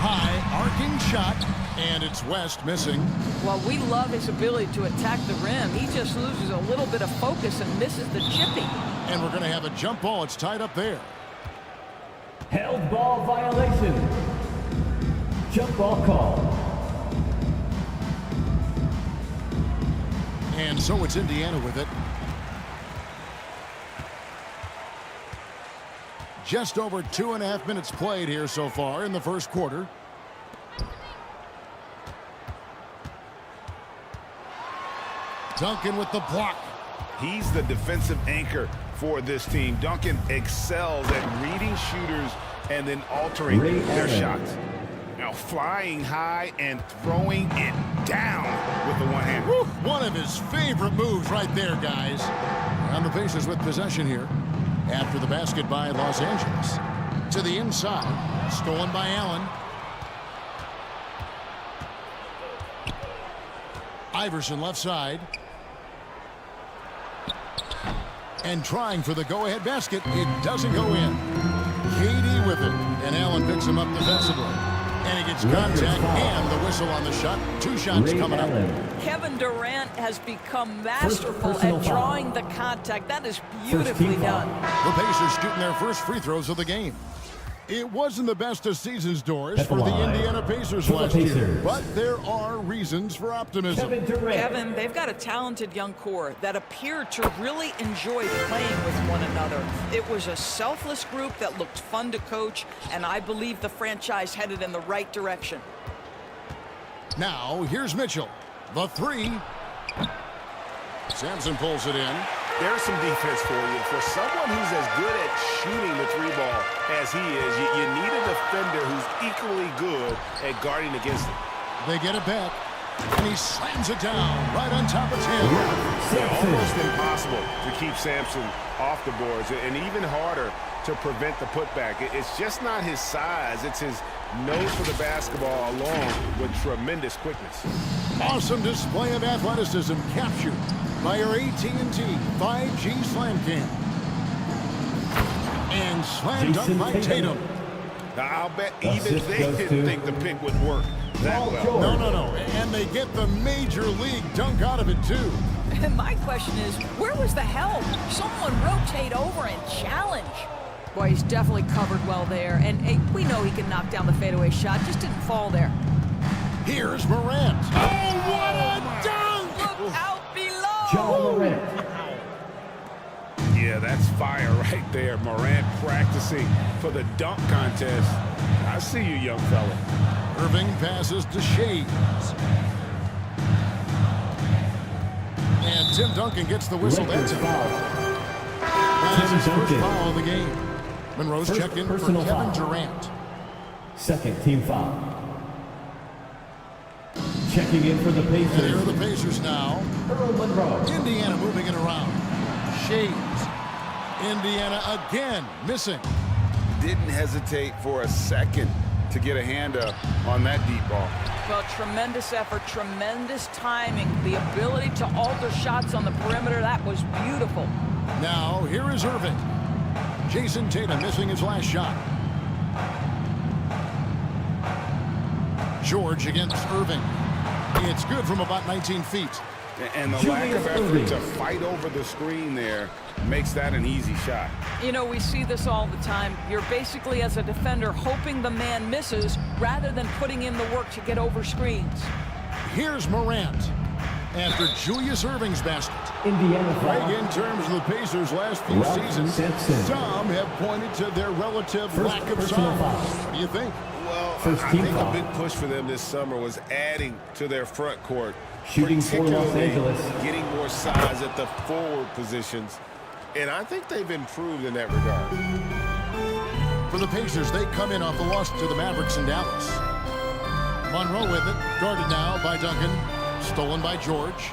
High arcing shot. And it's West missing. Well, we love his ability to attack the rim. He just loses a little bit of focus and misses the chipping. And we're going to have a jump ball. It's tied up there. Held ball violation. Jump ball call. And so it's Indiana with it. Just over 2.5 minutes played here so far in the first quarter. Duncan with the block. He's the defensive anchor for this team. Duncan excels at reading shooters and then altering their shots. Now flying high and throwing it down with the one hand. Woo, one of his favorite moves right there, guys. And the Pacers with possession here after the basket by Los Angeles. To the inside. Stolen by Allen. Iverson left side. And trying for the go-ahead basket. It doesn't go in. KD with it. And Allen picks him up defensively. And he gets contact and the whistle on the shot. 2 shots coming up. Kevin Durant has become masterful at drawing the contact. That is beautifully done. The Pacers shooting their first free throws of the game. It wasn't the best of seasons, Doris, for the Indiana Pacers last year. But there are reasons for optimism. Kevin, they've got a talented young core that appear to really enjoy playing with one another. It was a selfless group that looked fun to coach, and I believe the franchise headed in the right direction. Now, here's Mitchell. The three. Sampson pulls it in. There's some defense for you. For someone who's as good at shooting the 3-ball as he is, you need a defender who's equally good at guarding against it. They get it back, and he slams it down right on top of Tim. Almost impossible to keep Sampson off the boards, and even harder to prevent the putback. It's just not his size. It's his nose for the basketball along with tremendous quickness. Awesome display of athleticism captured by our AT&T 5G Slam Cam. And slam dunk by Tatum. I'll bet even they didn't think the pick would work that well. No. And they get the major league dunk out of it, too. And my question is, where was the help? Someone rotate over and challenge. Boy, he's definitely covered well there. And hey, we know he can knock down the fadeaway shot. Just didn't fall there. Here's Morant. Oh, what a dunk! Look out below! John Morant. Yeah, that's fire right there. Morant practicing for the dunk contest. I see you, young fella. Irving passes to Shades. And Tim Duncan gets the whistle that Lakers time. foul. That is his Tim first Duncan. foul of the game. Monroe's First checked in for personal Kevin foul. Durant. Second team foul. Checking in for the And here are Pacers. the Pacers now. Earl Monroe. Indiana moving it around. Shades. Indiana again missing. Didn't hesitate for a second to get a hand up on that deep ball. Well, tremendous effort, tremendous timing. The ability to alter shots on the perimeter, that was beautiful. Now, here is Irving. Jason Tatum missing his last shot. George against Irving. It's good from about 19 feet. And the lack of effort to fight over the screen there makes that an easy shot. You know, we see this all the time. You're basically, as a defender, hoping the man misses rather than putting in the work to get over screens. Here's Morant after Julius Irving's basket. Indiana Right, foul. in terms of the Pacers' last few Ralph seasons, Sampson. some have pointed to their relative First lack of personal size. foul. What do you think? Well, First I team think foul. a big push for them this summer was adding to their front court. Shooting for Los particularly Angeles. getting more size at the forward positions. And I think they've improved in that regard. For the Pacers, they come in off the loss to the Mavericks in Dallas. Monroe with it, guarded now by Duncan, stolen by George.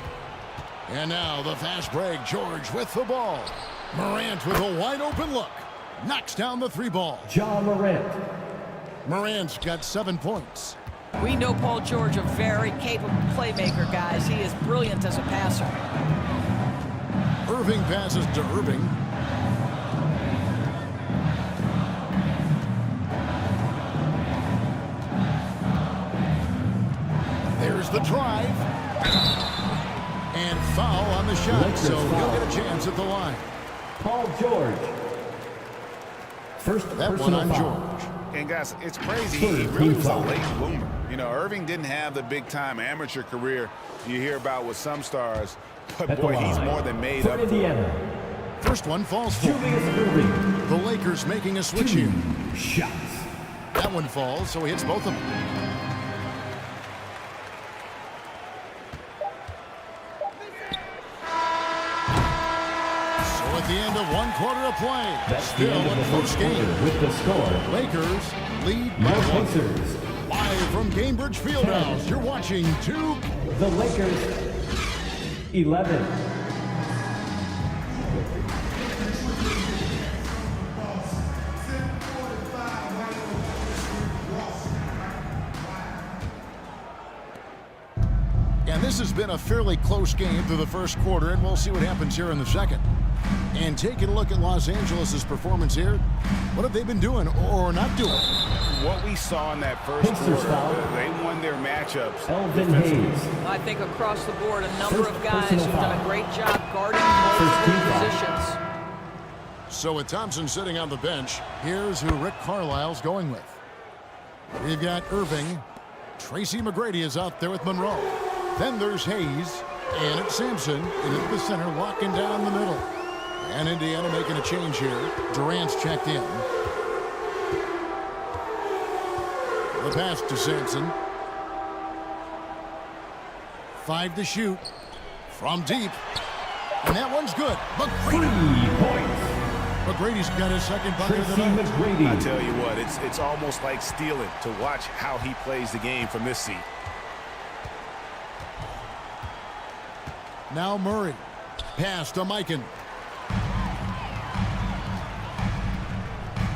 And now the fast break, George with the ball. Morant with a wide open look, knocks down the three ball. John Morant. Morant's got 7 points. We know Paul George, a very capable playmaker, guys. He is brilliant as a passer. Irving passes to Irving. There's the drive. And foul on the shot, Lakers so he'll foul. get a chance at the line. Paul George. First That one personal on foul. George. And guys, it's crazy. Third He really team was a foul. late bloomer. You know, Irving didn't have the big-time amateur career you hear about with some stars. But At the boy, he's line. more than made For up for it. Indiana. First one falls for Julius Irving. the Lakers making a switch here. Shots. That one falls, so he hits both of them. So at the end of 1 quarter of play, That's the still end of in the close first game. quarter with the score. Lakers lead by Your 1. Pacers. Live from Cambridge Fieldhouse, you're watching The Lakers. 11. And this has been a fairly close game through the first quarter, and we'll see what happens here in the second. And taking a look at Los Angeles' performance here, what have they been doing or not doing? What we saw in that first Pacers quarter, foul. they won their matchups. Elvin defensively. Hayes. I think across the board, a number First of guys personal who've done foul. a great job guarding First team multiple foul. positions. So with Thompson sitting on the bench, here's who Rick Carlisle's going with. We've got Irving. Tracy McGrady is out there with Monroe. Then there's Hayes. And it's Sampson in the center, walking down the middle. And Indiana making a change here. Durant's checked in. The pass to Sampson. 5 to shoot. From deep. And that one's good. McGrady. 3 points. McGrady's got his second bucket of the Tracy night. McGrady. I tell you what, it's almost like stealing to watch how he plays the game from this seat. Now Murray. Pass to Mikan.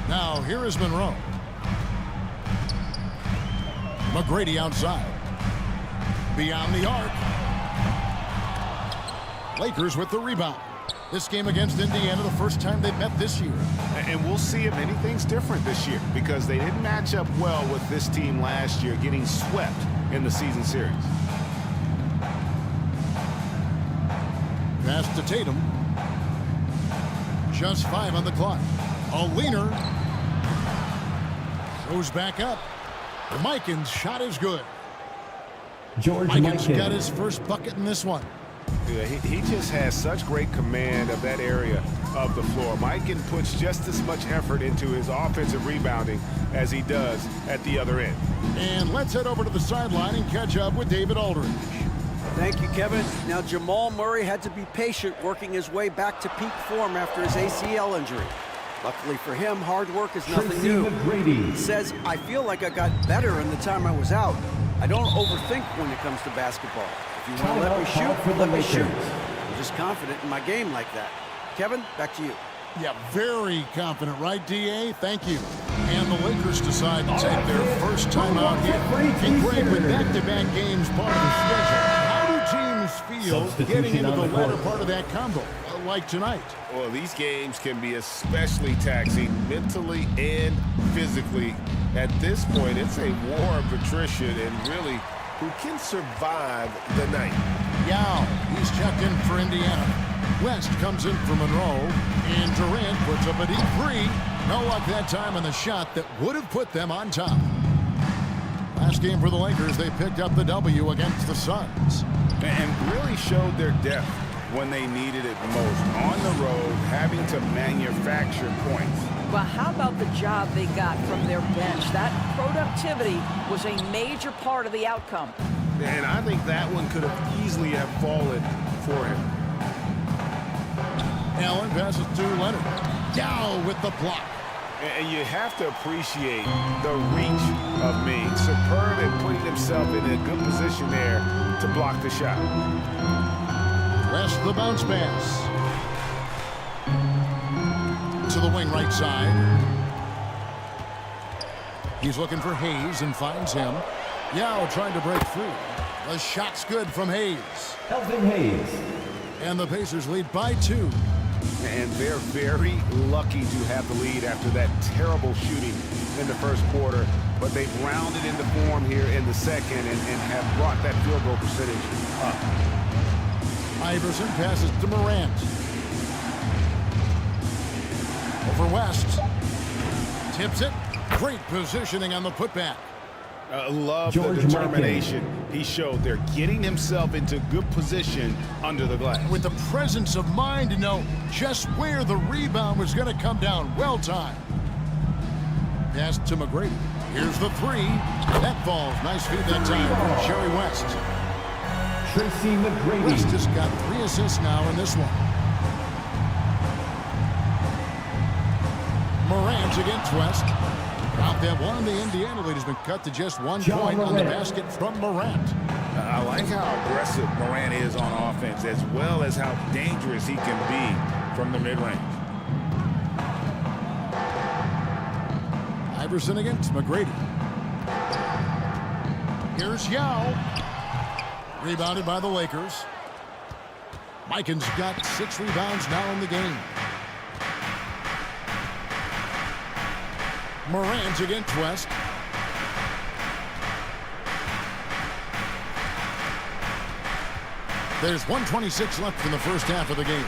Now here is Monroe. McGrady outside. Beyond the arc. Lakers with the rebound. This game against Indiana, the first time they've met this year. And we'll see if anything's different this year because they didn't match up well with this team last year, getting swept in the season series. Pass to Tatum. Just 5 on the clock. A leaner. Goes back up. Mikan's shot is good. Mikan's got his first bucket in this one. Yeah, he just has such great command of that area of the floor. Mikan puts just as much effort into his offensive rebounding as he does at the other end. And let's head over to the sideline and catch up with David Aldridge. Thank you, Kevin. Now, Jamal Murray had to be patient working his way back to peak form after his ACL injury. Luckily for him, hard work is nothing new. He says, I feel like I got better in the time I was out. I don't overthink when it comes to basketball. If you want to let me shoot, let me shoot. I'm just confident in my game like that. Kevin, back to you. Yeah, very confident, right, D.A.? Thank you. And the Lakers decide to take their first time out here. And Greg, with back-to-back games part of the schedule, how do teams feel getting into the latter part of that combo, like tonight? Well, these games can be especially taxing mentally and physically. At this point, it's a war of attrition, and really, who can survive the night? Yao, he's checked in for Indiana. West comes in for Monroe, and Durant puts up a deep three. No luck that time on the shot that would have put them on top. Last game for the Lakers, they picked up the W against the Suns. And really showed their depth when they needed it most. On the road, having to manufacture points. Well, how about the job they got from their bench? That productivity was a major part of the outcome. And I think that one could have easily have fallen for him. Allen passes to Leonard. Yao with the block. And you have to appreciate the reach of Ming. Superb at putting himself in a good position there to block the shot. West the bounce pass. To the wing right side. He's looking for Hayes and finds him. Yao trying to break through. The shot's good from Hayes. Elvin Hayes. And the Pacers lead by 2. And they're very lucky to have the lead after that terrible shooting in the first quarter. But they've rounded into form here in the second and have brought that field goal percentage up. Iverson passes to Morant. Over West. Tips it. Great positioning on the putback. Love the determination he showed there, getting himself into good position under the glass. With the presence of mind to know just where the rebound was going to come down. Well timed. Pass to McGrady. Here's the three. That falls. Nice feed that time from Jerry West. Tracy McGrady. West has got 3 assists now in this one. Morant against West. Out that one, the Indiana lead has been cut to just 1 point on the basket from Morant. I like how aggressive Morant is on offense, as well as how dangerous he can be from the mid-range. Iverson against McGrady. Here's Yao. Rebounded by the Lakers. Mikan's got 6 rebounds now in the game. Morant against West. There's 1:26 left in the first half of the game.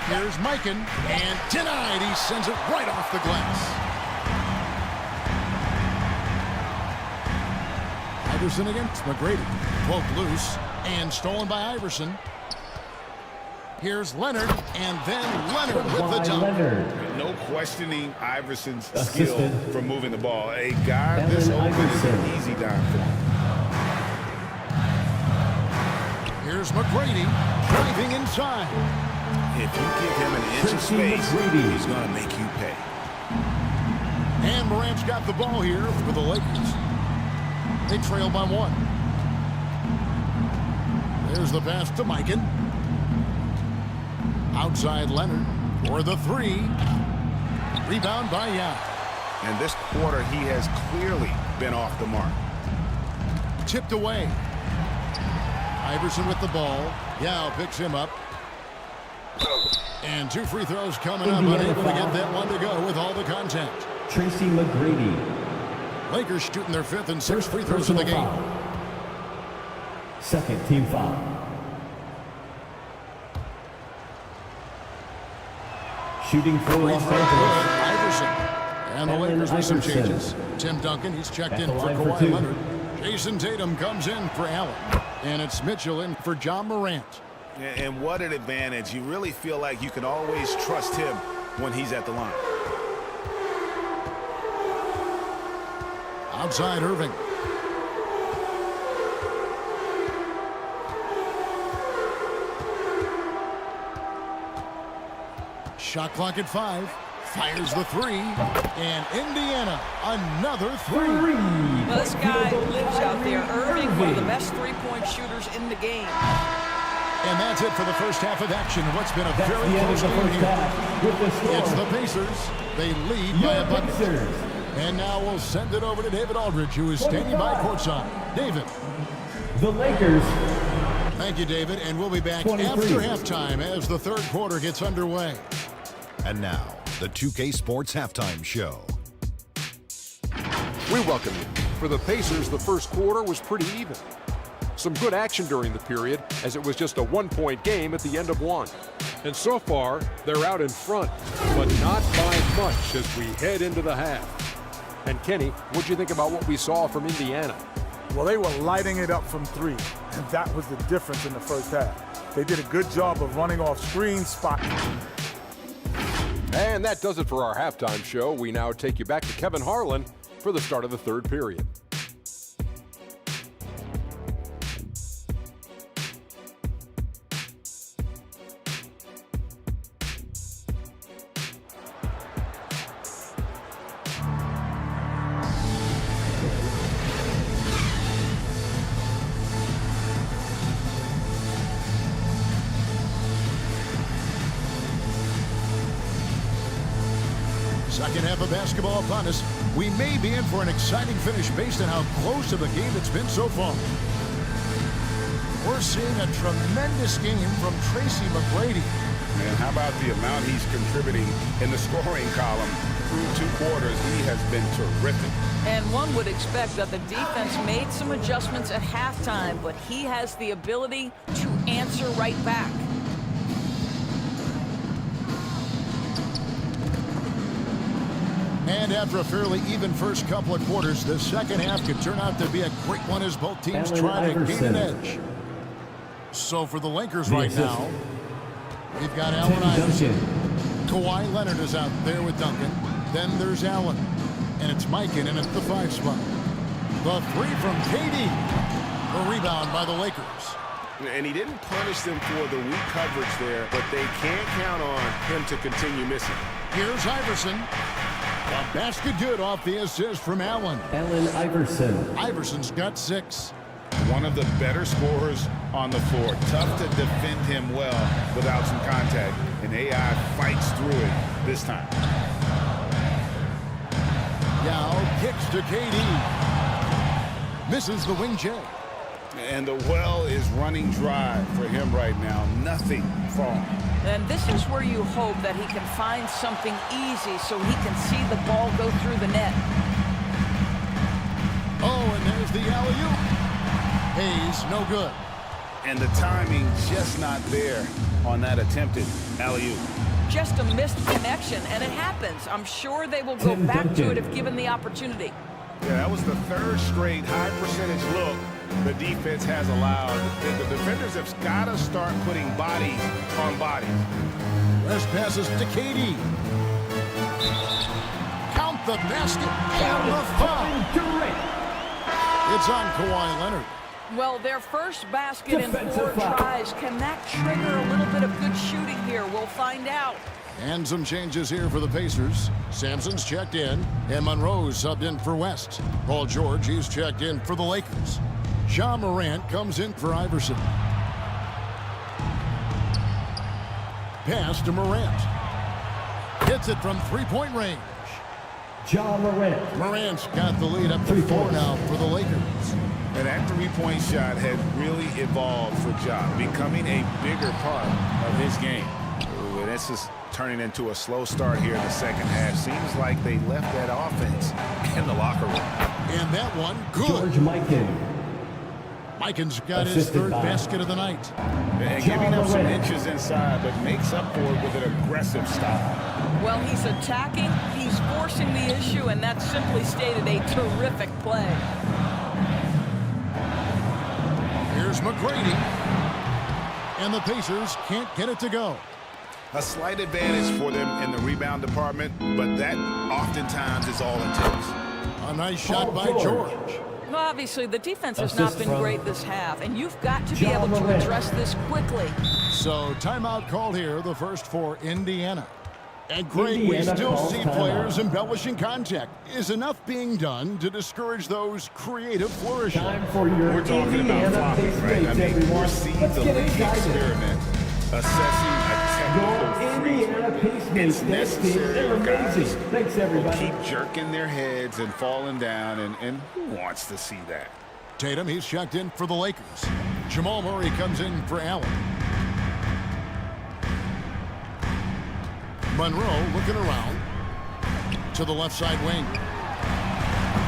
Here's Mikan, and denied. He sends it right off the glass. Iverson against McGrady. Poked loose and stolen by Iverson. Here's Leonard, and then Leonard with the dunk. No questioning Iverson's skill for moving the ball. A guy this open is an easy dime for him. Here's McGrady driving inside. If you give him an inch of space, he's going to make you pay. And Morant's got the ball here for the Lakers. They trail by 1. There's the pass to Mikan. Outside Leonard for the 3. Rebound by Yao. And this quarter, he has clearly been off the mark. Tipped away. Iverson with the ball. Yao picks him up. And 2 free throws coming up. Unable to get that one to go with all the contact. Tracy McGrady. Lakers shooting their 5th and 6th free throws of the game. Second team foul. Shooting for Los Angeles. Iverson. And the Lakers with some Iverson. changes. Tim Duncan, he's checked At in the for line for Kawhi two. Leonard. Jason Tatum comes in for Allen. And it's Mitchell in for John Morant. And what an advantage. You really feel like you can always trust him when he's at the line. Outside Irving. Shot clock at 5. Fires the 3. And Indiana, another 3. Well, this guy lives out there. Irving, one of the best three-point shooters in the game. And that's it for the first half of action. What's been a That's very the end close of the game first here. half with the score. It's the Pacers. They lead by Your a bucket. Pacers. And now we'll send it over to David Aldridge, who is standing by courtside. David. The Lakers. Thank you, David. And we'll be back 23. after halftime as the third quarter gets underway. And now, the 2K Sports Halftime Show. We welcome you. For the Pacers, the first quarter was pretty even. Some good action during the period, as it was just a one-point game at the end of one. And so far, they're out in front, but not by much as we head into the half. And Kenny, what'd you think about what we saw from Indiana? Well, they were lighting it up from 3, and that was the difference in the first half. They did a good job of running off screen spot. And that does it for our halftime show. We now take you back to Kevin Harlan for the start of the third period. Second half of basketball upon us. We may be in for an exciting finish based on how close of a game it's been so far. We're seeing a tremendous game from Tracy McGrady. Man, how about the amount he's contributing in the scoring column through 2 quarters? He has been terrific. And one would expect that the defense made some adjustments at halftime, but he has the ability to answer right back. And after a fairly even first couple of quarters, the second half could turn out to be a great one as both teams try to gain an edge. So for the Lakers right now, we've got Allen Iverson. Kawhi Leonard is out there with Duncan. Then there's Allen. And it's Mikan in at the 5 spot. The 3 from KD. The rebound by the Lakers. And he didn't punish them for the weak coverage there, but they can't count on him to continue missing. Here's Iverson. A basket good off the assist from Allen. Allen Iverson. Iverson's got 6. One of the better scorers on the floor. Tough to defend him well without some contact. And AI fights through it this time. Yao kicks to KD. Misses the wing J. And the well is running dry for him right now. Nothing falling. And this is where you hope that he can find something easy so he can see the ball go through the net. Oh, and there's the alley-oop. Hayes, no good. And the timing just not there on that attempted alley-oop. Just a missed connection, and it happens. I'm sure they will go back to it if given the opportunity. Yeah, that was the 3rd straight high percentage look the defense has allowed. The defenders have got to start putting bodies on bodies. Rest passes to KD. Count the basket and the foul. It's on Kawhi Leonard. Well, their first basket in 4 tries. Can that trigger a little bit of good shooting here? We'll find out. And some changes here for the Pacers. Sampson's checked in, and Monroe's subbed in for West. Paul George, he's checked in for the Lakers. John Morant comes in for Iverson. Pass to Morant. Hits it from 3-point range. John Morant. Morant's got the lead up to 4 now for the Lakers. And that 3-point shot had really evolved for Ja, becoming a bigger part of his game. Ooh, and this is turning into a slow start here in the second half. Seems like they left that offense in the locker room. And that one, good. George Mikan. Mikan's got his 3rd basket of the night. And giving up some inches inside, but makes up for it with an aggressive stop. Well, he's attacking, he's forcing the issue, and that's simply stated a terrific play. Here's McGrady. And the Pacers can't get it to go. A slight advantage for them in the rebound department, but that oftentimes is all it takes. A nice shot by George. Well, obviously, the defense has not been great this half, and you've got to be able to address this quickly. So, timeout called here, the first for Indiana. And Greg, we still see players embellishing contact. Is enough being done to discourage those creative flourishes? We're talking about flopping, right? I mean, we're seeing the league experiment, assessing a technical freak. It's necessary, guys. Thanks, everybody. Keep jerking their heads and falling down, and who wants to see that? Tatum, he's checked in for the Lakers. Jamal Murray comes in for Allen. Monroe looking around to the left side wing.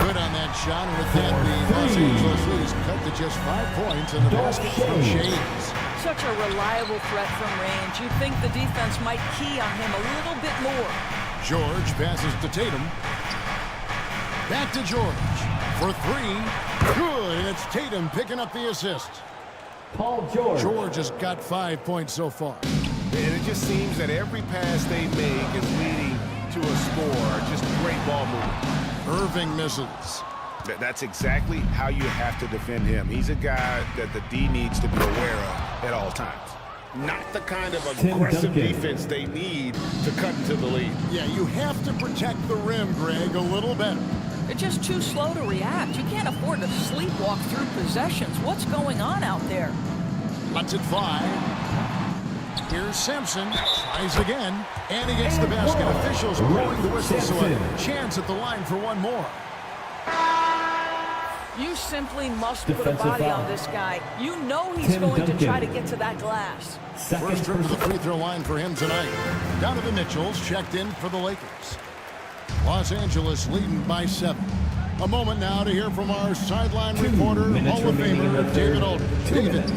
Good on that shot, and with that, the Los Angeles Leafs cut to just 5 points in the basket from Shades. Such a reliable threat from range. You'd think the defense might key on him a little bit more. George passes to Tatum. Back to George for 3. Good, and it's Tatum picking up the assist. Paul George. George has got 5 points so far. And it just seems that every pass they make is leading to a score. Just great ball movement. Irving misses. That's exactly how you have to defend him. He's a guy that the D needs to be aware of at all times. Not the kind of aggressive defense they need to cut into the lead. Yeah, you have to protect the rim, Greg, a little better. They're just too slow to react. You can't afford to sleepwalk through possessions. What's going on out there? Lets it fly. Here's Sampson, tries again, and he gets the basket. Officials blowing the whistle, so a chance at the line for one more. You simply must put a body on this guy. You know he's going to try to get to that glass. First trip to the free throw line for him tonight. Donovan Mitchell's checked in for the Lakers. Los Angeles leading by 7. A moment now to hear from our sideline reporter, Hall of Famer David Aldridge. David.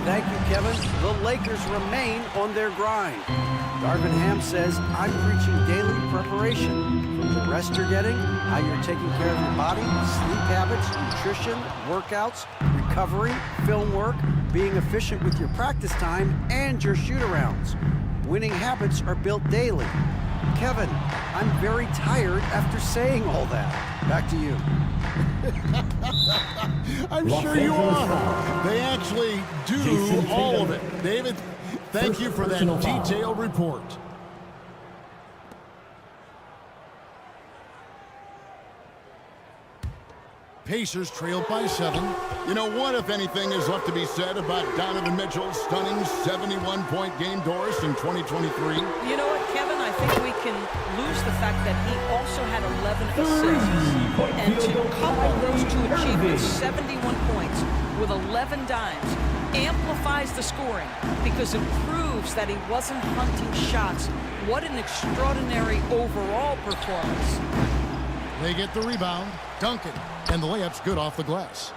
Thank you, Kevin. The Lakers remain on their grind. Darvin Ham says, I'm preaching daily preparation. From the rest you're getting, how you're taking care of your body, sleep habits, nutrition, workouts, recovery, film work, being efficient with your practice time, and your shoot-arounds. Winning habits are built daily. Kevin, I'm very tired after saying all that. Back to you. I'm sure you are. They actually do all of it. David, thank you for that detailed report. Pacers trail by 7. You know, what, if anything, is left to be said about Donovan Mitchell's stunning 71-point game, Doris, in 2023? You know what, Kevin? I think we can lose the fact that he also had 11 assists. And to couple those two achievements, 71 points with 11 dimes, amplifies the scoring because it proves that he wasn't hunting shots. What an extraordinary overall performance. They get the rebound. Duncan. And the layup's good off the glass.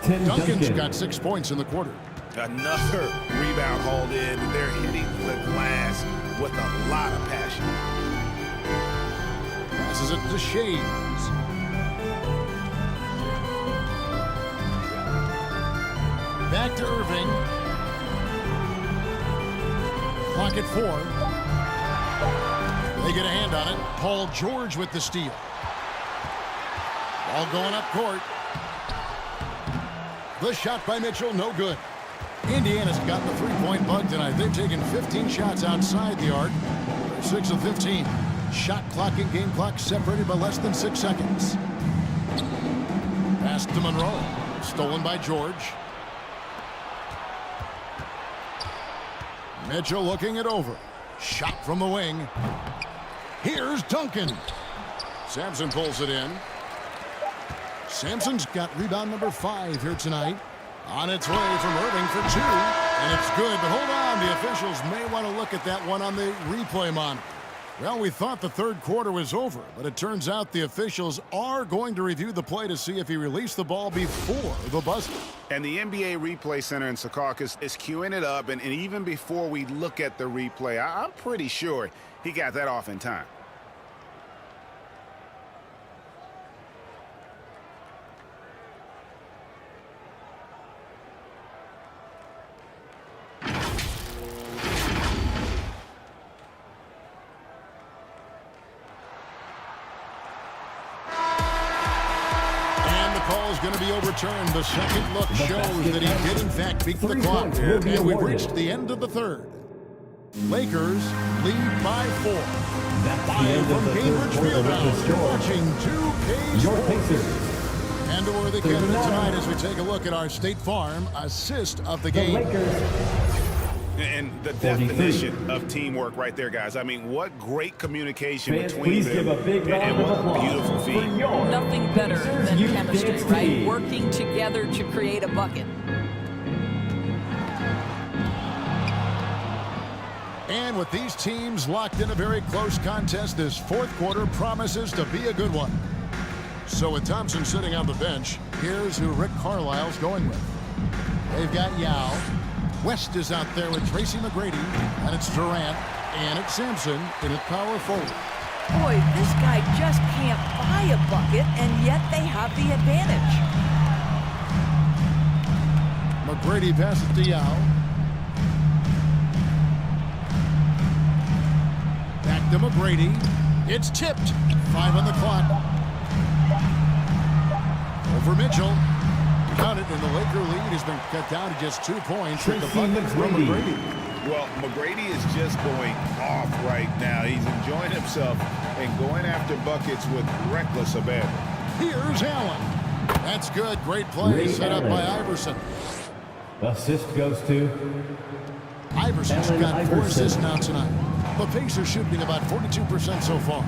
Duncan's got 6 points in the quarter. Another rebound hauled in. They're hitting the glass with a lot of passion. Passes it to Shades. Back to Irving. Clock at 4. They get a hand on it. Paul George with the steal. Ball going up court. The shot by Mitchell, no good. Indiana's got the 3-point bug tonight. They've taken 15 shots outside the arc. They're 6 of 15. Shot clock and game clock separated by less than 6 seconds. Pass to Monroe. Stolen by George. Mitchell looking it over. Shot from the wing. Here's Duncan. Sampson pulls it in. Sampson's got rebound number 5 here tonight. On its way from Irving for 2. And it's good, but hold on. The officials may want to look at that one on the replay monitor. Well, we thought the third quarter was over, but it turns out the officials are going to review the play to see if he released the ball before the buzzer. And the NBA Replay Center in Secaucus is queuing it up, and even before we look at the replay, I'm pretty sure he got that off in time. Going to be overturned. The second look shows that he did in fact beat the clock. And we've reached the end of the third. Lakers lead by 4. Live from Cambridge Fieldhouse, you're watching 2K Sports. And a worthy candidate tonight as we take a look at our State Farm assist of the game. And the definition of teamwork right there, guys. I mean, what great communication between them, and what beautiful feet. Nothing better than chemistry, right? Working together to create a bucket. And with these teams locked in a very close contest, this fourth quarter promises to be a good one. So with Thompson sitting on the bench, here's who Rick Carlisle's going with. They've got Yao. West is out there with Tracy McGrady, and it's Durant, and it's Sampson in at power forward. Boy, this guy just can't buy a bucket, and yet they have the advantage. McGrady passes to Yao. Back to McGrady. It's tipped. 5 on the clock. Over Mitchell. Count it, and the Laker lead has been cut down to just 2 points with the bucket from McGrady. Well, McGrady is just going off right now. He's enjoying himself and going after buckets with reckless abandon. Here's Allen. That's good. Great play set up by Iverson. Assist goes to Iverson's got 4 assists now tonight. The Pacers shooting about 42% so far.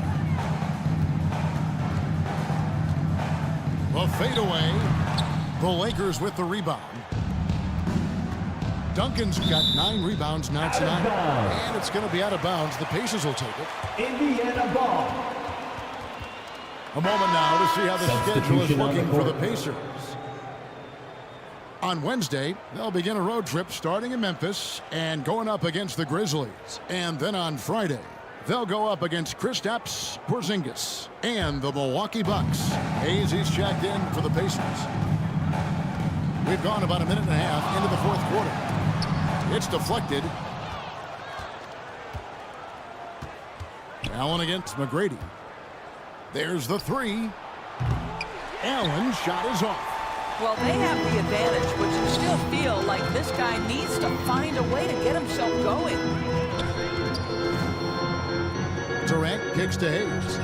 The fadeaway. The Lakers with the rebound. Duncan's got 9 rebounds now tonight. And it's going to be out of bounds. The Pacers will take it. Indiana ball. A moment now to see how the schedule is looking for the Pacers. On Wednesday, they'll begin a road trip starting in Memphis and going up against the Grizzlies. And then on Friday, they'll go up against Kristaps Porzingis and the Milwaukee Bucks. Hayes, he's checked in for the Pacers. We've gone about a minute and a half into the fourth quarter. It's deflected. Allen against McGrady. There's the 3. Allen's shot is off. Well, they have the advantage, but you still feel like this guy needs to find a way to get himself going. Durant kicks to Hayes.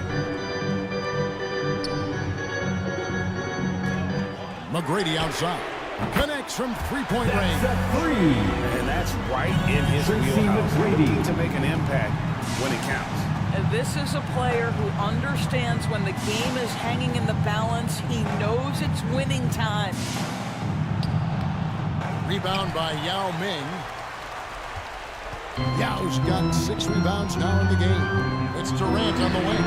McGrady outside. Connects from 3-point range. And that's right in his wheelhouse. Looking to make an impact when it counts. And this is a player who understands when the game is hanging in the balance. He knows it's winning time. Rebound by Yao Ming. Yao's got 6 rebounds now in the game. It's Durant on the wing.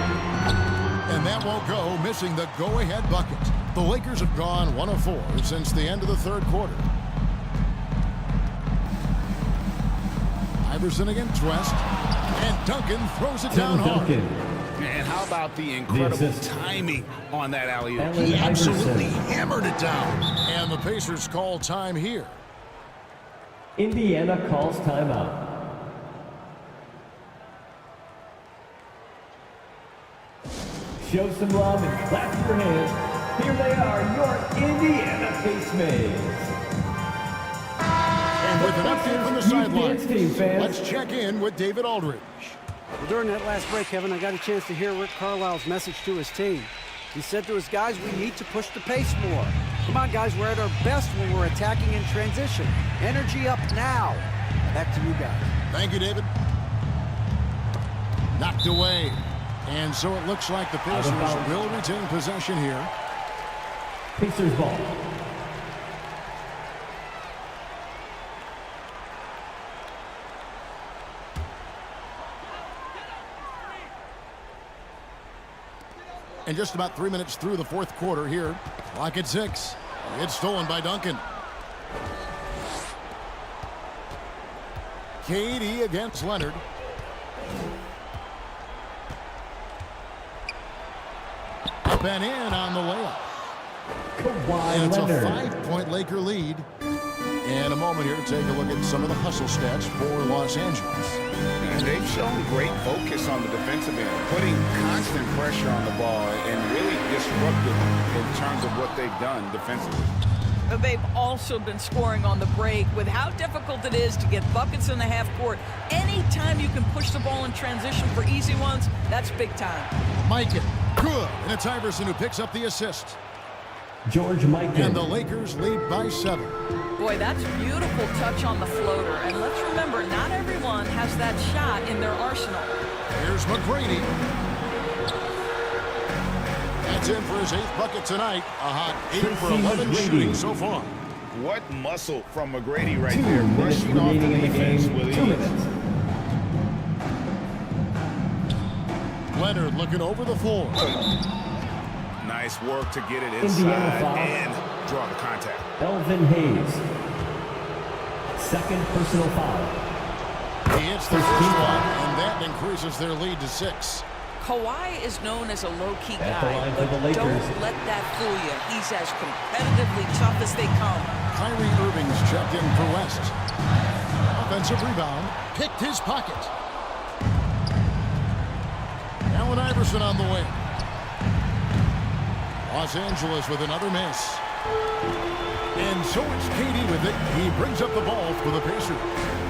And that won't go, missing the go-ahead bucket. The Lakers have gone 1 of 4 since the end of the third quarter. Iverson against West. And Duncan throws it down hard. And how about the incredible timing on that alley-oop? He absolutely hammered it down. And the Pacers call time here. Indiana calls timeout. Show some love and clap your hands. Here they are, your Indiana Pacemates. And with an update from the sidelines, let's check in with David Aldridge. Well, during that last break, Kevin, I got a chance to hear Rick Carlisle's message to his team. He said to his guys, we need to push the pace more. Come on, guys, we're at our best when we're attacking in transition. Energy up now. Back to you guys. Thank you, David. Knocked away. And so it looks like the Pacers will retain possession here. Pacers ball. And just about 3 minutes through the fourth quarter here. Clock at 6. It's stolen by Duncan. KD against Leonard. Up and in on the layup. And it's a 5-point Laker lead. In a moment here to take a look at some of the hustle stats for Los Angeles. And they've shown great focus on the defensive end, putting constant pressure on the ball and really disruptive in terms of what they've done defensively. They've also been scoring on the break. With how difficult it is to get buckets in the half court, anytime you can push the ball in transition for easy ones, that's big time. Mikan, good. And it's Iverson who picks up the assist. George Mikan. And the Lakers lead by 7. Boy, that's a beautiful touch on the floater. And let's remember, not everyone has that shot in their arsenal. Here's McGrady. That's in for his 8th bucket tonight. A hot 8 for 11 shooting so far. What muscle from McGrady right there, rushing off the defense with ease. Leonard looking over the floor. Nice work to get it inside and draw the contact. Elvin Hayes. Second personal foul. He hits the first one, and that increases their lead to 6. Kawhi is known as a low-key At the guy, line but for the Lakers. don't let that fool you. He's as competitively tough as they come. Kyrie Irving's checked in for West. Offensive rebound, picked his pocket. Allen Iverson on the wing. Los Angeles with another miss. And so it's KD with it. He brings up the ball for the Pacers.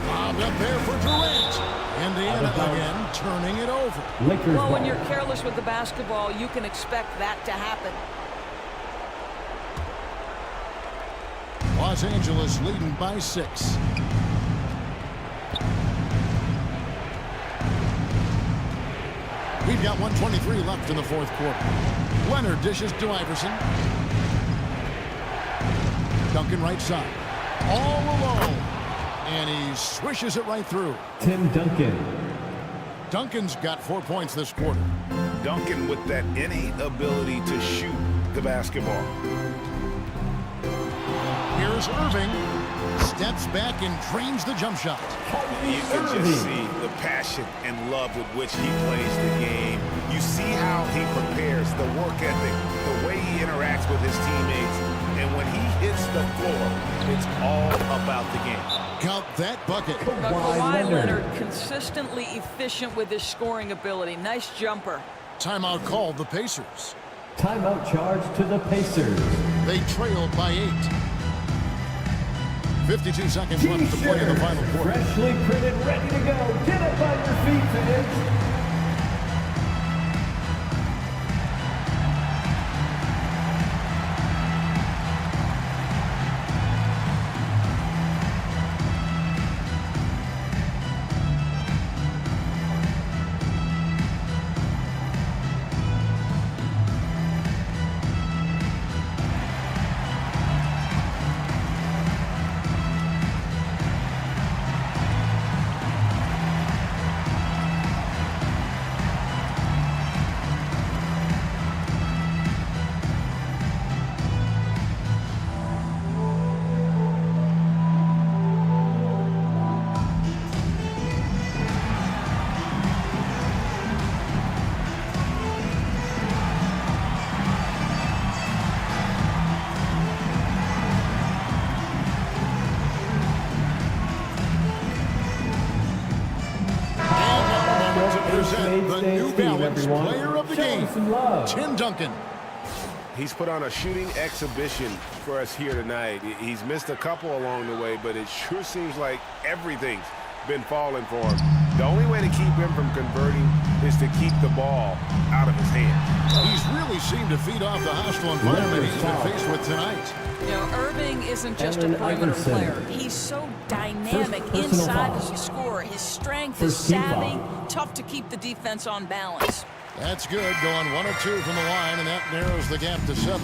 Bobbed up there for Durant. Indiana again turning it over. Well, when you're careless with the basketball, you can expect that to happen. Los Angeles leading by 6. We've got 1:23 left in the fourth quarter. Leonard dishes to Iverson. Duncan right side. All alone. And he swishes it right through. Tim Duncan. Duncan's got 4 points this quarter. Duncan with that innate ability to shoot the basketball. Here's Irving. Steps back and drains the jump shot. You can just see the passion and love with which he plays the game. You see how he prepares, the work ethic, the way he interacts with his teammates. And when he hits the floor, it's all about the game. Count that bucket. Kawhi Leonard consistently efficient with his scoring ability. Nice jumper. Timeout called the Pacers. Timeout charge to the Pacers. They trailed by 8. 52 seconds left to play in the final quarter. Freshly printed, ready to go. Get up on your feet, fans. The New Balance player of the game, Tim Duncan. He's put on a shooting exhibition for us here tonight. He's missed a couple along the way, but it sure seems like everything's been falling for him. The only way to keep him from converting is to keep the ball out of his hand. He's really seemed to feed off the hostile environment he's been faced with tonight. You know, Irving isn't just a perimeter player. He's so dynamic inside as a scorer. His strength is savvy, tough to keep the defense on balance. That's good, going 1 of 2 from the line, and that narrows the gap to 7.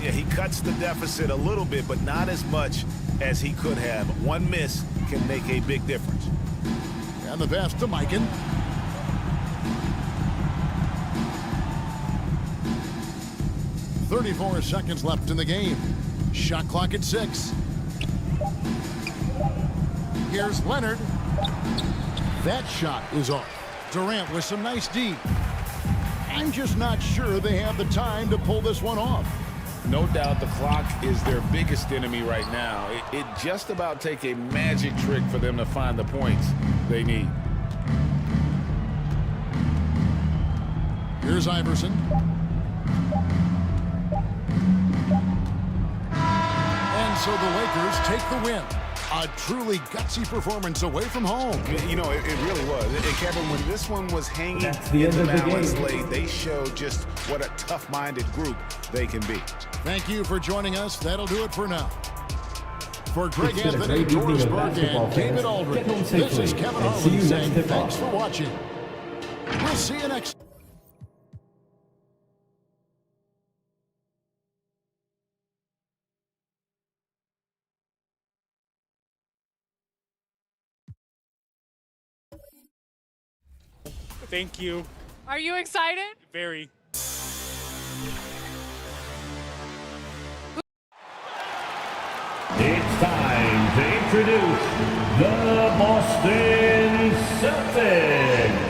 Yeah, he cuts the deficit a little bit, but not as much as he could have. One miss can make a big difference. And the pass to Mikan. 34 seconds left in the game. Shot clock at 6. Here's Leonard. That shot is off. Durant with some nice D. I'm just not sure they have the time to pull this one off. No doubt the clock is their biggest enemy right now. It just about take a magic trick for them to find the points they need. Here's Iverson. And so the Lakers take the win. A truly gutsy performance away from home. You know, it really was. And Kevin, when this one was hanging the in end the of the balance game. late, they showed just what a tough-minded group they can be. Thank you for joining us. That'll do it for now. For Greg It's been a Anthony, great evening Doris of Burke, basketball, and David fans. Aldridge, Get home this is safely, Kevin and see you Harlan next saying tip-off. thanks for watching. We'll see you next. Thank you. Are you excited? Very. It's time to introduce the Boston Celtics.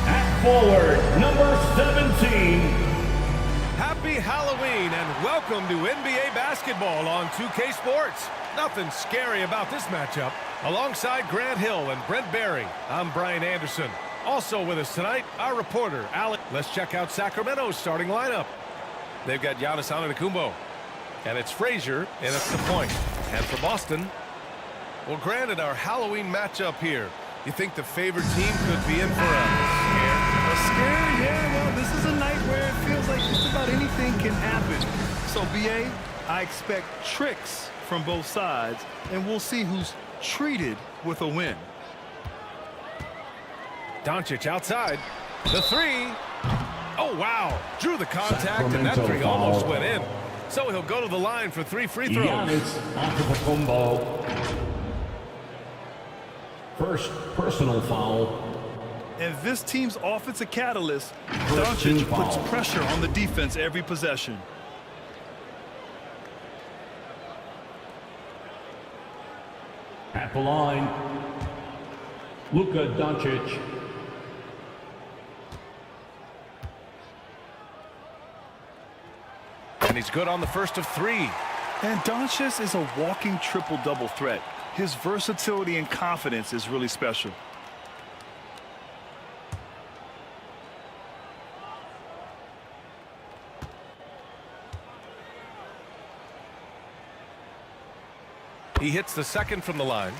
At forward, number 17. Happy Halloween and welcome to NBA basketball on 2K Sports. Nothing scary about this matchup. Alongside Grant Hill and Brent Barry, I'm Brian Anderson. Also with us tonight, our reporter, Alec. Let's check out Sacramento's starting lineup. They've got Giannis Antetokounmpo, and it's Frazier, and it's the point. And for Boston, well, granted, our Halloween matchup here, you think the favorite team could be in for a scare? A scare? Yeah, well, this is a night where it feels like just about anything can happen. So, BA, I expect tricks from both sides, and we'll see who's treated with a win. Doncic outside. The three. Oh, wow. Drew the contact, and that three Sacramento almost foul. went in. So he'll go to the line for 3 free throws. Giannis Antetokounmpo. First personal foul. And this team's offensive catalyst, First team Doncic, puts foul. pressure on the defense every possession. At the line, Luka Doncic. And he's good on the first of 3. And Doncic is a walking triple-double threat. His versatility and confidence is really special. He hits the second from the line.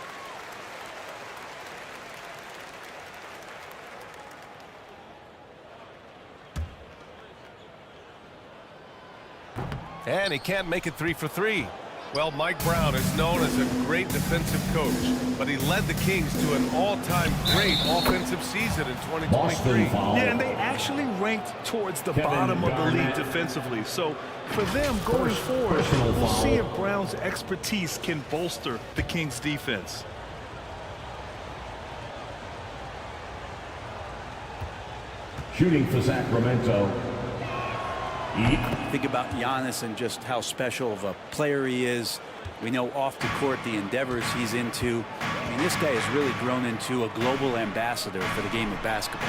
And he can't make it 3 for 3. Well, Mike Brown is known as a great defensive coach, but he led the Kings to an all-time great offensive season in 2023. Boston foul. Yeah, and they actually ranked towards the Kevin bottom of the league Garnett. defensively. So for them going First forward, personal we'll foul. see if Brown's expertise can bolster the Kings' defense. Shooting for Sacramento. Think about Giannis and just how special of a player he is. We know off the court the endeavors he's into. I mean, this guy has really grown into a global ambassador for the game of basketball.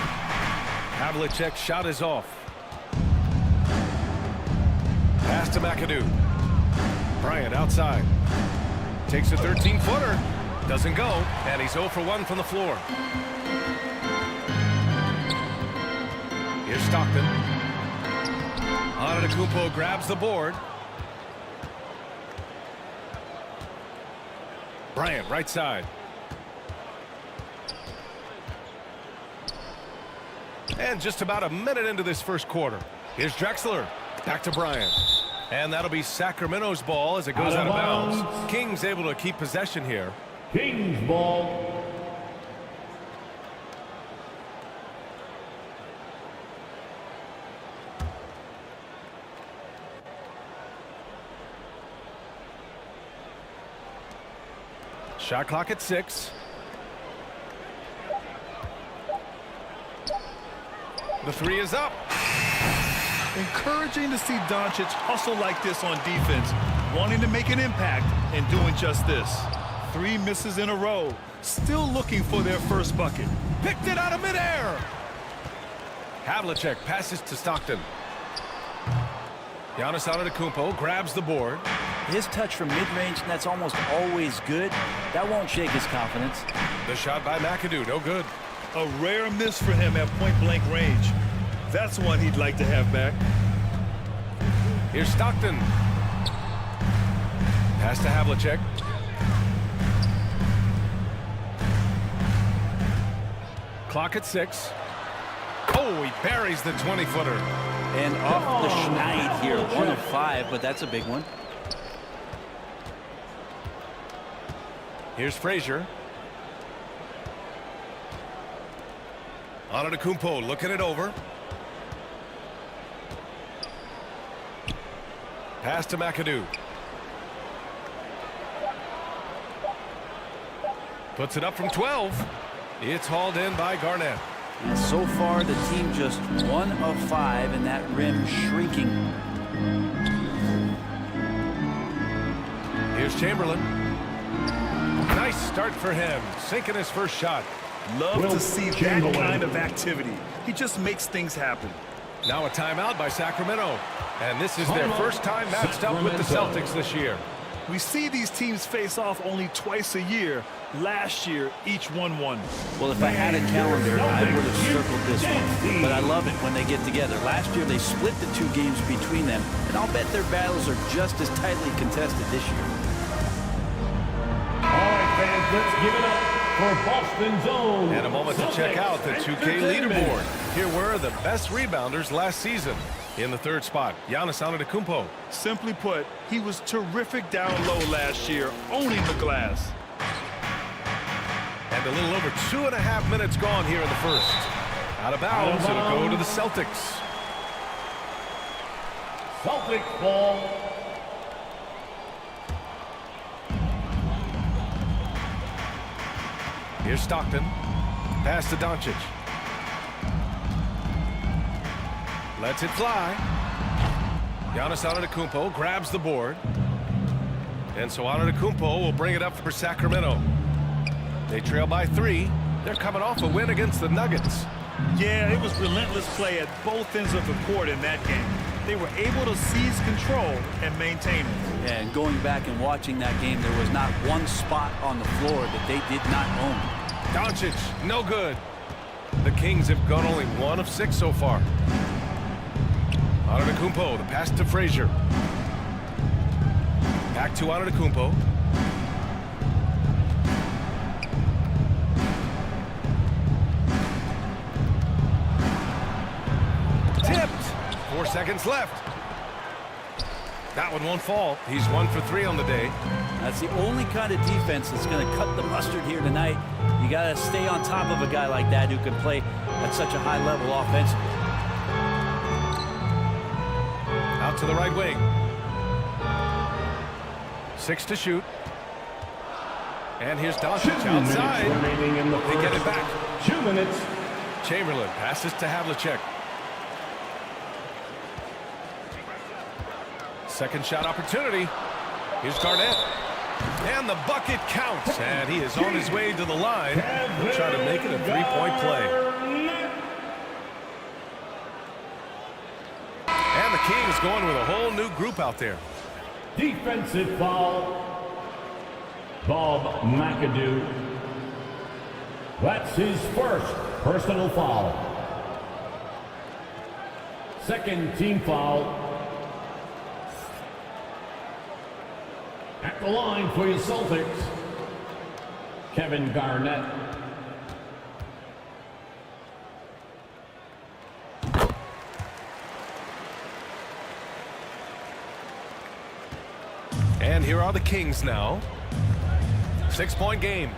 Havlicek's shot is off. Pass to McAdoo. Bryant outside. Takes a 13-footer. Doesn't go. And he's 0 for 1 from the floor. Here's Stockton. Antetokounmpo grabs the board. Bryant right side. And just about a minute into this first quarter. Here's Drexler. Back to Bryant. And that'll be Sacramento's ball as it goes out of bounds. Kings able to keep possession here. Kings ball. Shot clock at 6. The three is up. Encouraging to see Doncic hustle like this on defense, wanting to make an impact and doing just this. 3 misses in a row, still looking for their first bucket. Picked it out of midair. Havlicek passes to Stockton. Giannis Antetokounmpo grabs the board. His touch from mid-range, that's almost always good. That won't shake his confidence. The shot by McAdoo, no good. A rare miss for him at point-blank range. That's one he'd like to have back. Here's Stockton. Pass to Havlicek. Clock at 6. Oh, he buries the 20-footer. And off the schneid here, 1 of 5, but that's a big one. Here's Frazier. Antetokounmpo looking it over. Pass to McAdoo. Puts it up from 12. It's hauled in by Garnett. And so far, the team just 1 of 5, and that rim shrinking. Here's Chamberlain. Nice start for him, sinking his first shot. Love to see that kind of activity. He just makes things happen. Now a timeout by Sacramento. And this is their first time matched up with the Celtics this year. We see these teams face off only twice a year. Last year, each won one. Well, if I had a calendar, I would have circled this one. But I love it when they get together. Last year, they split the 2 games between them, and I'll bet their battles are just as tightly contested this year. All right, fans, let's give it up for Boston's own. And a moment to check out the 2K leaderboard. Here were the best rebounders last season. In the 3rd spot, Giannis Antetokounmpo. Simply put, he was terrific down low last year, owning the glass. And a little over 2.5 minutes gone here in the first. Out of bounds, it'll go to the Celtics. Celtics ball. Here's Stockton. Pass to Doncic. Lets it fly. Giannis Antetokounmpo grabs the board. And so Antetokounmpo will bring it up for Sacramento. They trail by 3. They're coming off a win against the Nuggets. Yeah, it was relentless play at both ends of the court in that game. They were able to seize control and maintain it. Yeah, and going back and watching that game, there was not one spot on the floor that they did not own. Doncic, no good. The Kings have gone only 1 of 6 so far. Antetokounmpo, the pass to Frazier. Back to Antetokounmpo. Tipped. 4 seconds left. That one won't fall. He's 1 for 3 on the day. That's the only kind of defense that's going to cut the mustard here tonight. You got to stay on top of a guy like that who can play at such a high level offensively. Out to the right wing. 6 to shoot. And here's Doncic outside. They get it back. 2 minutes. Chamberlain passes to Havlicek. Second shot opportunity. Here's Garnett. And the bucket counts. And he is on his way to the line. He'll try to make it a 3-point play. And the Kings going with a whole new group out there. Defensive foul. Bob McAdoo. That's his first personal foul. Second team foul. At the line for your Celtics, Kevin Garnett. And here are the Kings now. 6-point game.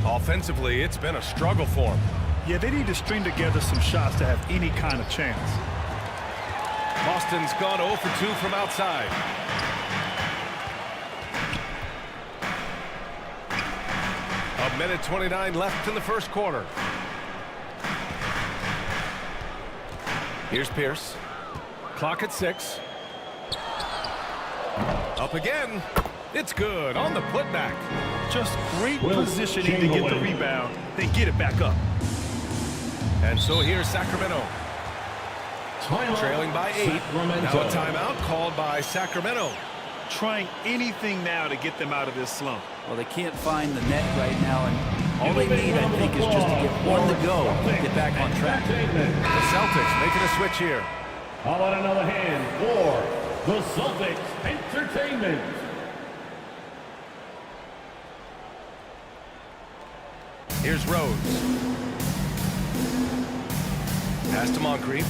Offensively, it's been a struggle for them. Yeah, they need to string together some shots to have any kind of chance. Boston's gone 0 for 2 from outside. A minute 29 left in the first quarter. Here's Pierce. Clock at 6. Up again. It's good on the putback. Just great positioning to get the rebound, then get it back up. And so here's Sacramento. Trailing by 8. Now a timeout called by Sacramento. Trying anything now to get them out of this slump. Well, they can't find the net right now, and all they need, I think, is just to get one to go, get back on track. The Celtics making a switch here. How about another hand for the Celtics Entertainment? Here's Rose. Pass to Moncrief.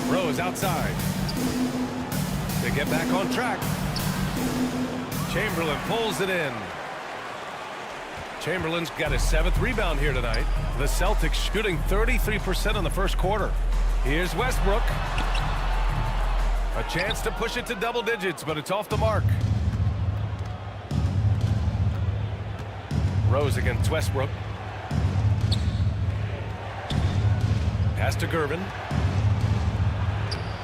Rose outside. They get back on track. Chamberlain pulls it in. Chamberlain's got his 7th rebound here tonight. The Celtics shooting 33% in the first quarter. Here's Westbrook. A chance to push it to double digits, but it's off the mark. Rose against Westbrook. Pass to Gervin.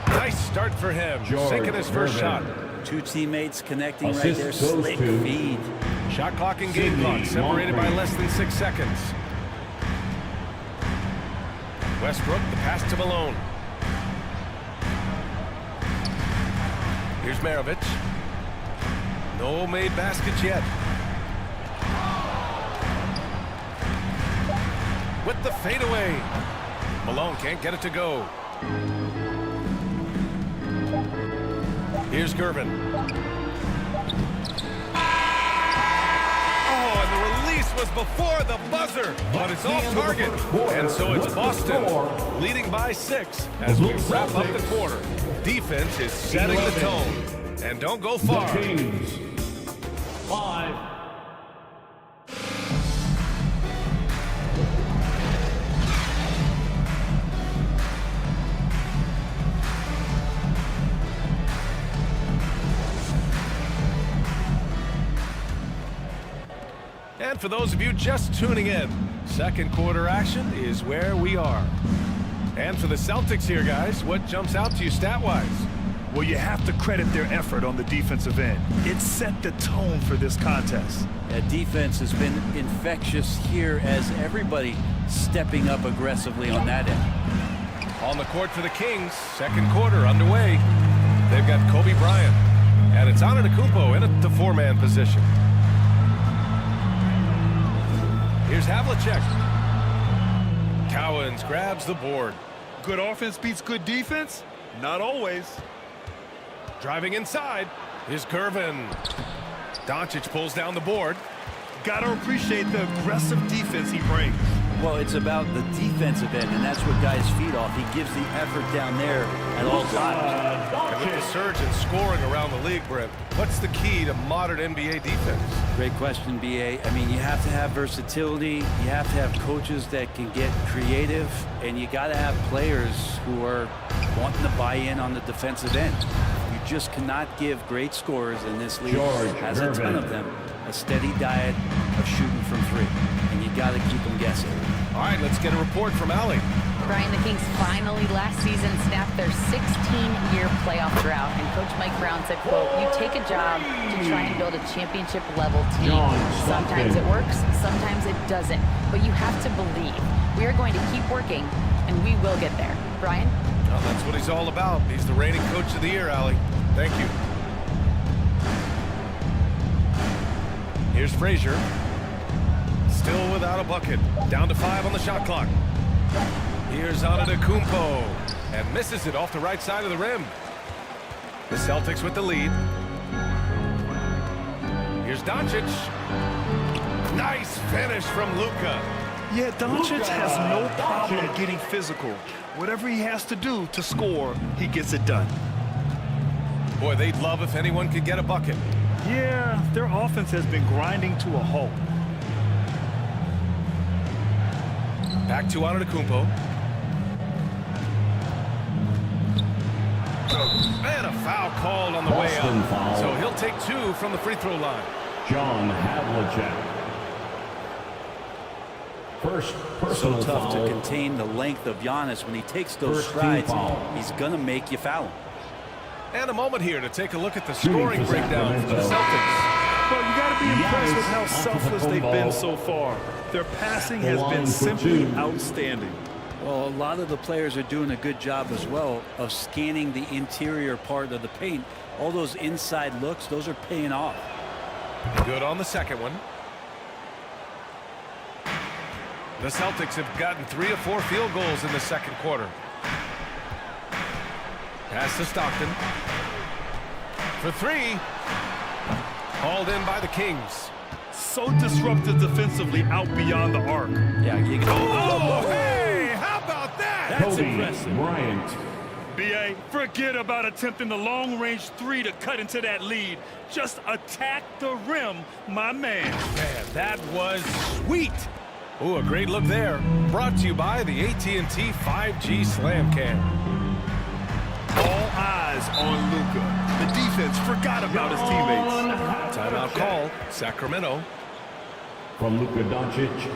Nice start for him. Sinking his first shot. Two teammates connecting right there. Slick feed. Shot clock and game clock separated by less than 6 seconds. Westbrook, the pass to Malone. Here's Maravich. No made baskets yet. With the fadeaway. Malone can't get it to go. Here's Gervin. Oh, and the release was before the buzzer, but it's off target. And so it's Boston leading by 6 as we wrap up the quarter. Defense is setting the tone. And don't go far. 5. And for those of you just tuning in, second quarter action is where we are. And for the Celtics here, guys, what jumps out to you stat-wise? Well, you have to credit their effort on the defensive end. It set the tone for this contest. That defense has been infectious here as everybody stepping up aggressively on that end. On the court for the Kings, second quarter underway. They've got Kobe Bryant, and it's Antetokounmpo in the 4-man position. Here's Havlicek. Cowens grabs the board. Good offense beats good defense? Not always. Driving inside. Here's Gervin. Doncic pulls down the board. Gotta appreciate the aggressive defense he brings. Well, it's about the defensive end, and that's what guys feed off. He gives the effort down there at all times. And with the surge in scoring around the league, Brent, what's the key to modern NBA defense? Great question, B.A. I mean, you have to have versatility. You have to have coaches that can get creative, and you got to have players who are wanting to buy in on the defensive end. You just cannot give great scorers in this league, has a ton of them, a steady diet of shooting from 3. And you got to keep them guessing. All right, let's get a report from Allie. Brian, the Kings finally last season snapped their 16-year playoff drought, and Coach Mike Brown said, quote, "You take a job to try and build a championship-level team. Sometimes it works, sometimes it doesn't, but you have to believe. We are going to keep working, and we will get there." Brian? Well, that's what he's all about. He's the reigning coach of the year, Allie. Thank you. Here's Frazier. Still without a bucket. Down to 5 on the shot clock. Here's Antetokounmpo, and misses it off the right side of the rim. The Celtics with the lead. Here's Doncic. Nice finish from Luka. Yeah, Doncic has no problem getting physical. Whatever he has to do to score, he gets it done. Boy, they'd love if anyone could get a bucket. Yeah, their offense has been grinding to a halt. Back to Antetokounmpo. And a foul called on the way up. So he'll take 2 from the free throw line. John Havlicek. First So personal tough foul. to contain the length of Giannis when he takes those strides. He's going to make you foul him. And a moment here to take a look at the scoring breakdown for the Celtics. Well, you got to be impressed with how selfless they've been so far. Their passing has been simply outstanding. Well, a lot of the players are doing a good job as well of scanning the interior part of the paint. All those inside looks, those are paying off. Good on the second one. The Celtics have gotten 3 of 4 field goals in the second quarter. Pass to Stockton. For 3. Hauled in by the Kings. So disruptive defensively out beyond the arc. Yeah, you can. Oh, hey! How about that? That's Kobe impressive. Bryant. B.A., forget about attempting the long-range 3 to cut into that lead. Just attack the rim, my man. Man, that was sweet. Ooh, a great look there. Brought to you by the AT&T 5G Slam Cam. All eyes on Luka. The defense forgot about his teammates. Timeout call, Sacramento. From Luka Doncic.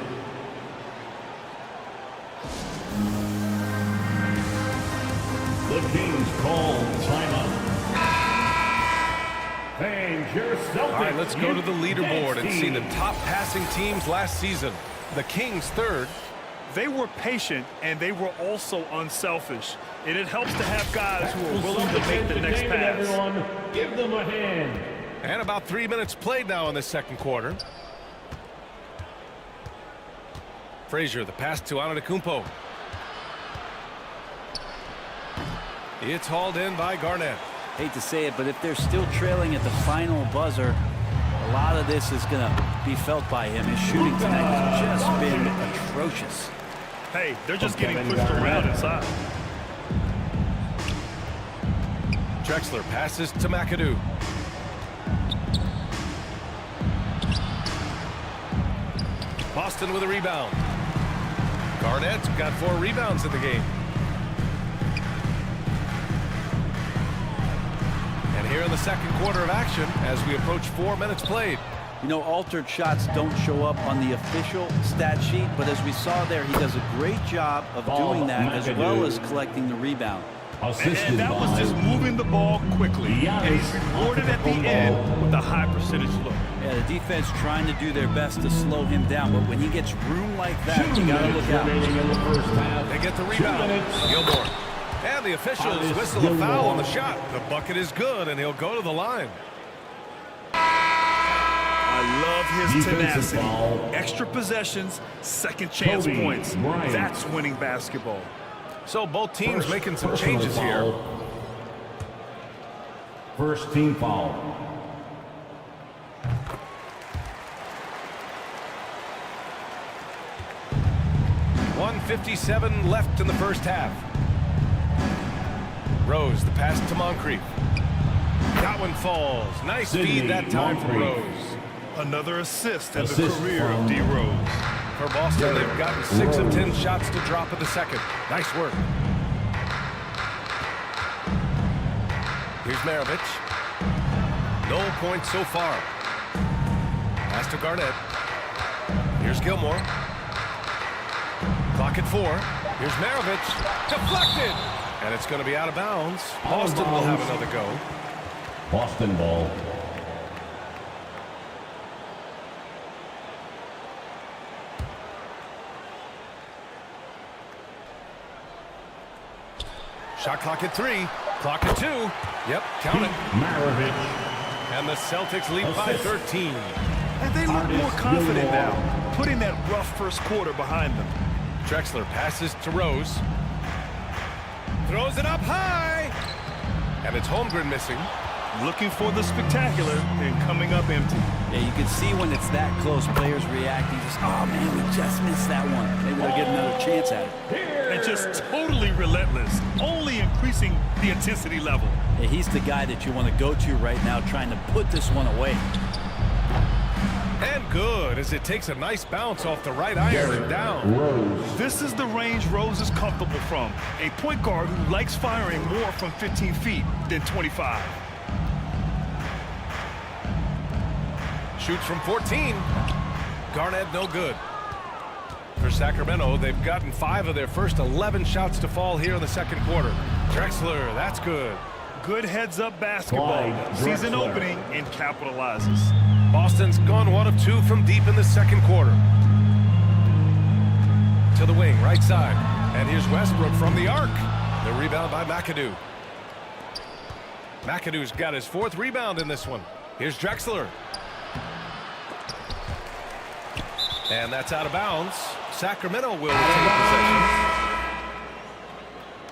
The Kings call timeout. And your Celtics. All right, let's go to the leaderboard and see the top passing teams last season. The Kings third. They were patient, and they were also unselfish. And it helps to have guys who are willing to make the next pass. Everyone, give them a hand. And about 3 minutes played now in the second quarter. Frazier, the pass to Antetokounmpo. It's hauled in by Garnett. Hate to say it, but if they're still trailing at the final buzzer, a lot of this is going to be felt by him. His shooting tonight has just been atrocious. Hey, they're just getting pushed around inside. Drexler passes to McAdoo. Boston with a rebound. Garnett's got 4 rebounds in the game. And here in the second quarter of action as we approach 4 minutes played. You know, altered shots don't show up on the official stat sheet, but as we saw there, he does a great job of doing that as well as collecting the rebound. And that was just moving the ball quickly. And he's rewarded at the end with a high percentage look. Yeah, the defense trying to do their best to slow him down, but when he gets room like that, you got to look out. They get the rebound. Gilmore. And the officials whistle a foul on the shot. The bucket is good, and he'll go to the line. I love his tenacity. Extra possessions, second chance points. That's winning basketball. So both teams making some changes here. First team foul. .157 left in the first half. Rose, the pass to Moncrief. That one falls. Nice feed that time from Rose. Another assist in the career of D. Rose. For Boston, they've gotten 6 of 10 shots to drop in the second. Nice work. Here's Maravich. No points so far. Pass to Garnett. Here's Gilmore. Clock at 4. Here's Maravich. Deflected. And it's going to be out of bounds. Boston will have another go. Boston ball. Shot clock at 3. Clock at 2. Yep, count it. Maravich. And the Celtics lead by 13. And they look more confident now, putting that rough first quarter behind them. Drexler passes to Rose. Throws it up high. And it's Holmgren missing. Looking for the spectacular and coming up empty. Yeah, you can see when it's that close, players reacting. Just, oh man, we just missed that one. Maybe they'll get another chance at it. And just totally relentless, only increasing the intensity level. Yeah, he's the guy that you want to go to right now, trying to put this one away. And good, as it takes a nice bounce off the right iron and down. This is the range Rose is comfortable from. A point guard who likes firing more from 15 feet than 25. Shoots from 14. Garnett no good. For Sacramento, they've gotten 5 of their first 11 shots to fall here in the second quarter. Drexler, that's good. Good heads-up basketball. Sees an opening and capitalizes. Boston's gone 1 of 2 from deep in the second quarter. To the wing, right side. And here's Westbrook from the arc. The rebound by McAdoo. McAdoo's got his 4th rebound in this one. Here's Drexler. And that's out of bounds. Sacramento will retain possession.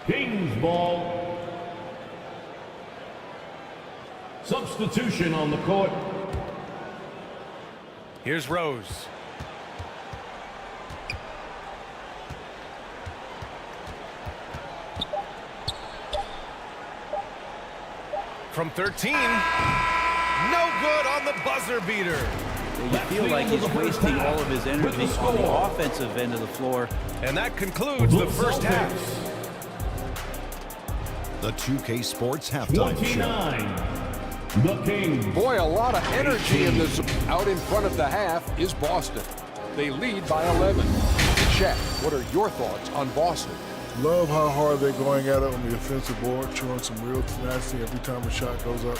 Kings ball. Substitution on the court. Here's Rose. From 13. No good on the buzzer beater. You feel like he's wasting all of his energy on the offensive end of the floor. And that concludes the first half. The 2K Sports Halftime Show. The Kings. Boy, a lot of energy in this. Out in front of the half is Boston. They lead by 11. Shaq, what are your thoughts on Boston? Love how hard they're going at it on the offensive board, showing some real tenacity every time a shot goes up.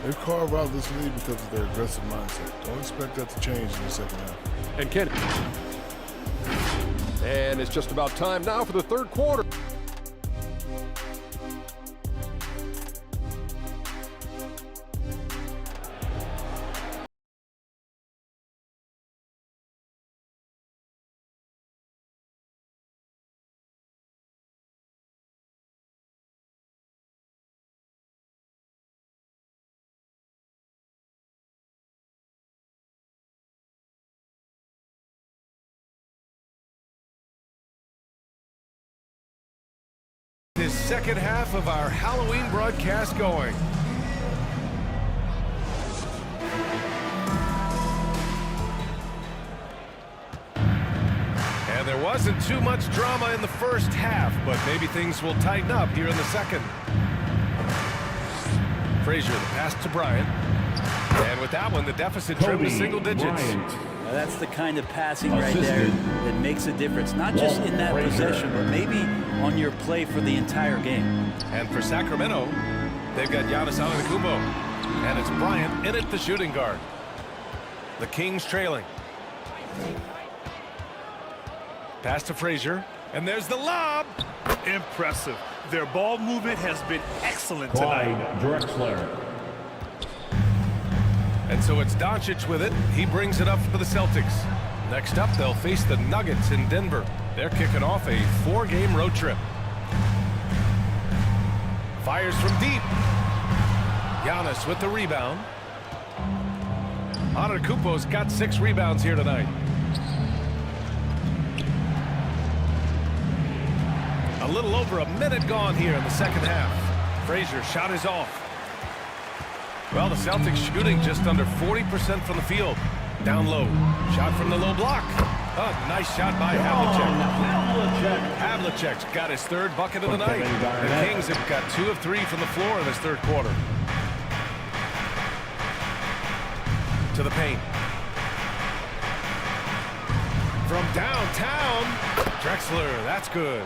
They've carved out this lead because of their aggressive mindset. Don't expect that to change in the second half. And Kenny. And it's just about time now for the third quarter. This second half of our Halloween broadcast going. And there wasn't too much drama in the first half, but maybe things will tighten up here in the second. Frazier, the pass to Bryant. And with that one, the deficit trimmed to single digits. Now that's the kind of passing right there that makes a difference, not just in that possession, but maybe on your play for the entire game. And for Sacramento, they've got Giannis Antetokounmpo, and it's Bryant in at the shooting guard. The Kings trailing. Pass to Frazier, and there's the lob. Impressive. Their ball movement has been excellent tonight. Drexler. And so it's Doncic with it. He brings it up for the Celtics. Next up, they'll face the Nuggets in Denver. They're kicking off a 4-game road trip. Fires from deep. Giannis with the rebound. Antetokounmpo's got 6 rebounds here tonight. A little over a minute gone here in the second half. Frazier shot is off. Well, the Celtics shooting just under 40% from the field. Down low. Shot from the low block. Oh, nice shot by Havlicek. Havlicek's got his 3rd bucket of the night. The Kings have got 2 of 3 from the floor in this third quarter. To the paint. From downtown, Drexler, that's good.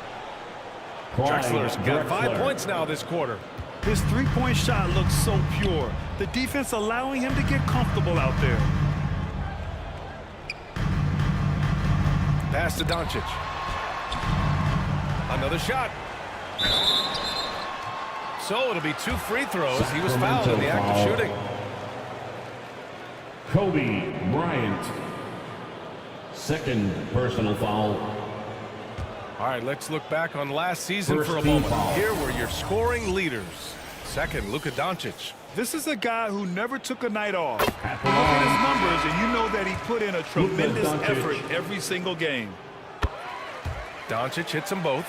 Drexler's got 5 points now this quarter. His three-point shot looks so pure. The defense allowing him to get comfortable out there. Pass to Doncic. Another shot. So it'll be 2 free throws. He was fouled in the act of shooting. Kobe Bryant. 2nd personal foul. All right, let's look back on last season for a moment. Here were your scoring leaders. Second, Luka Doncic. This is a guy who never took a night off. Look at his numbers, and you know that he put in a tremendous effort every single game. Doncic hits them both.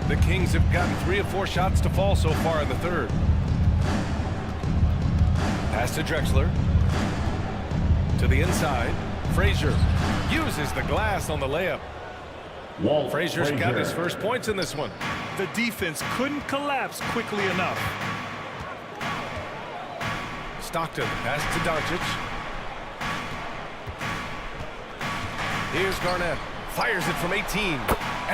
The Kings have gotten 3 of 4 shots to fall so far in the third. Pass to Drexler. To the inside. Frazier uses the glass on the layup. Frazier's got his first points in this one. The defense couldn't collapse quickly enough. Stockton, pass to Doncic. Here's Garnett. Fires it from 18.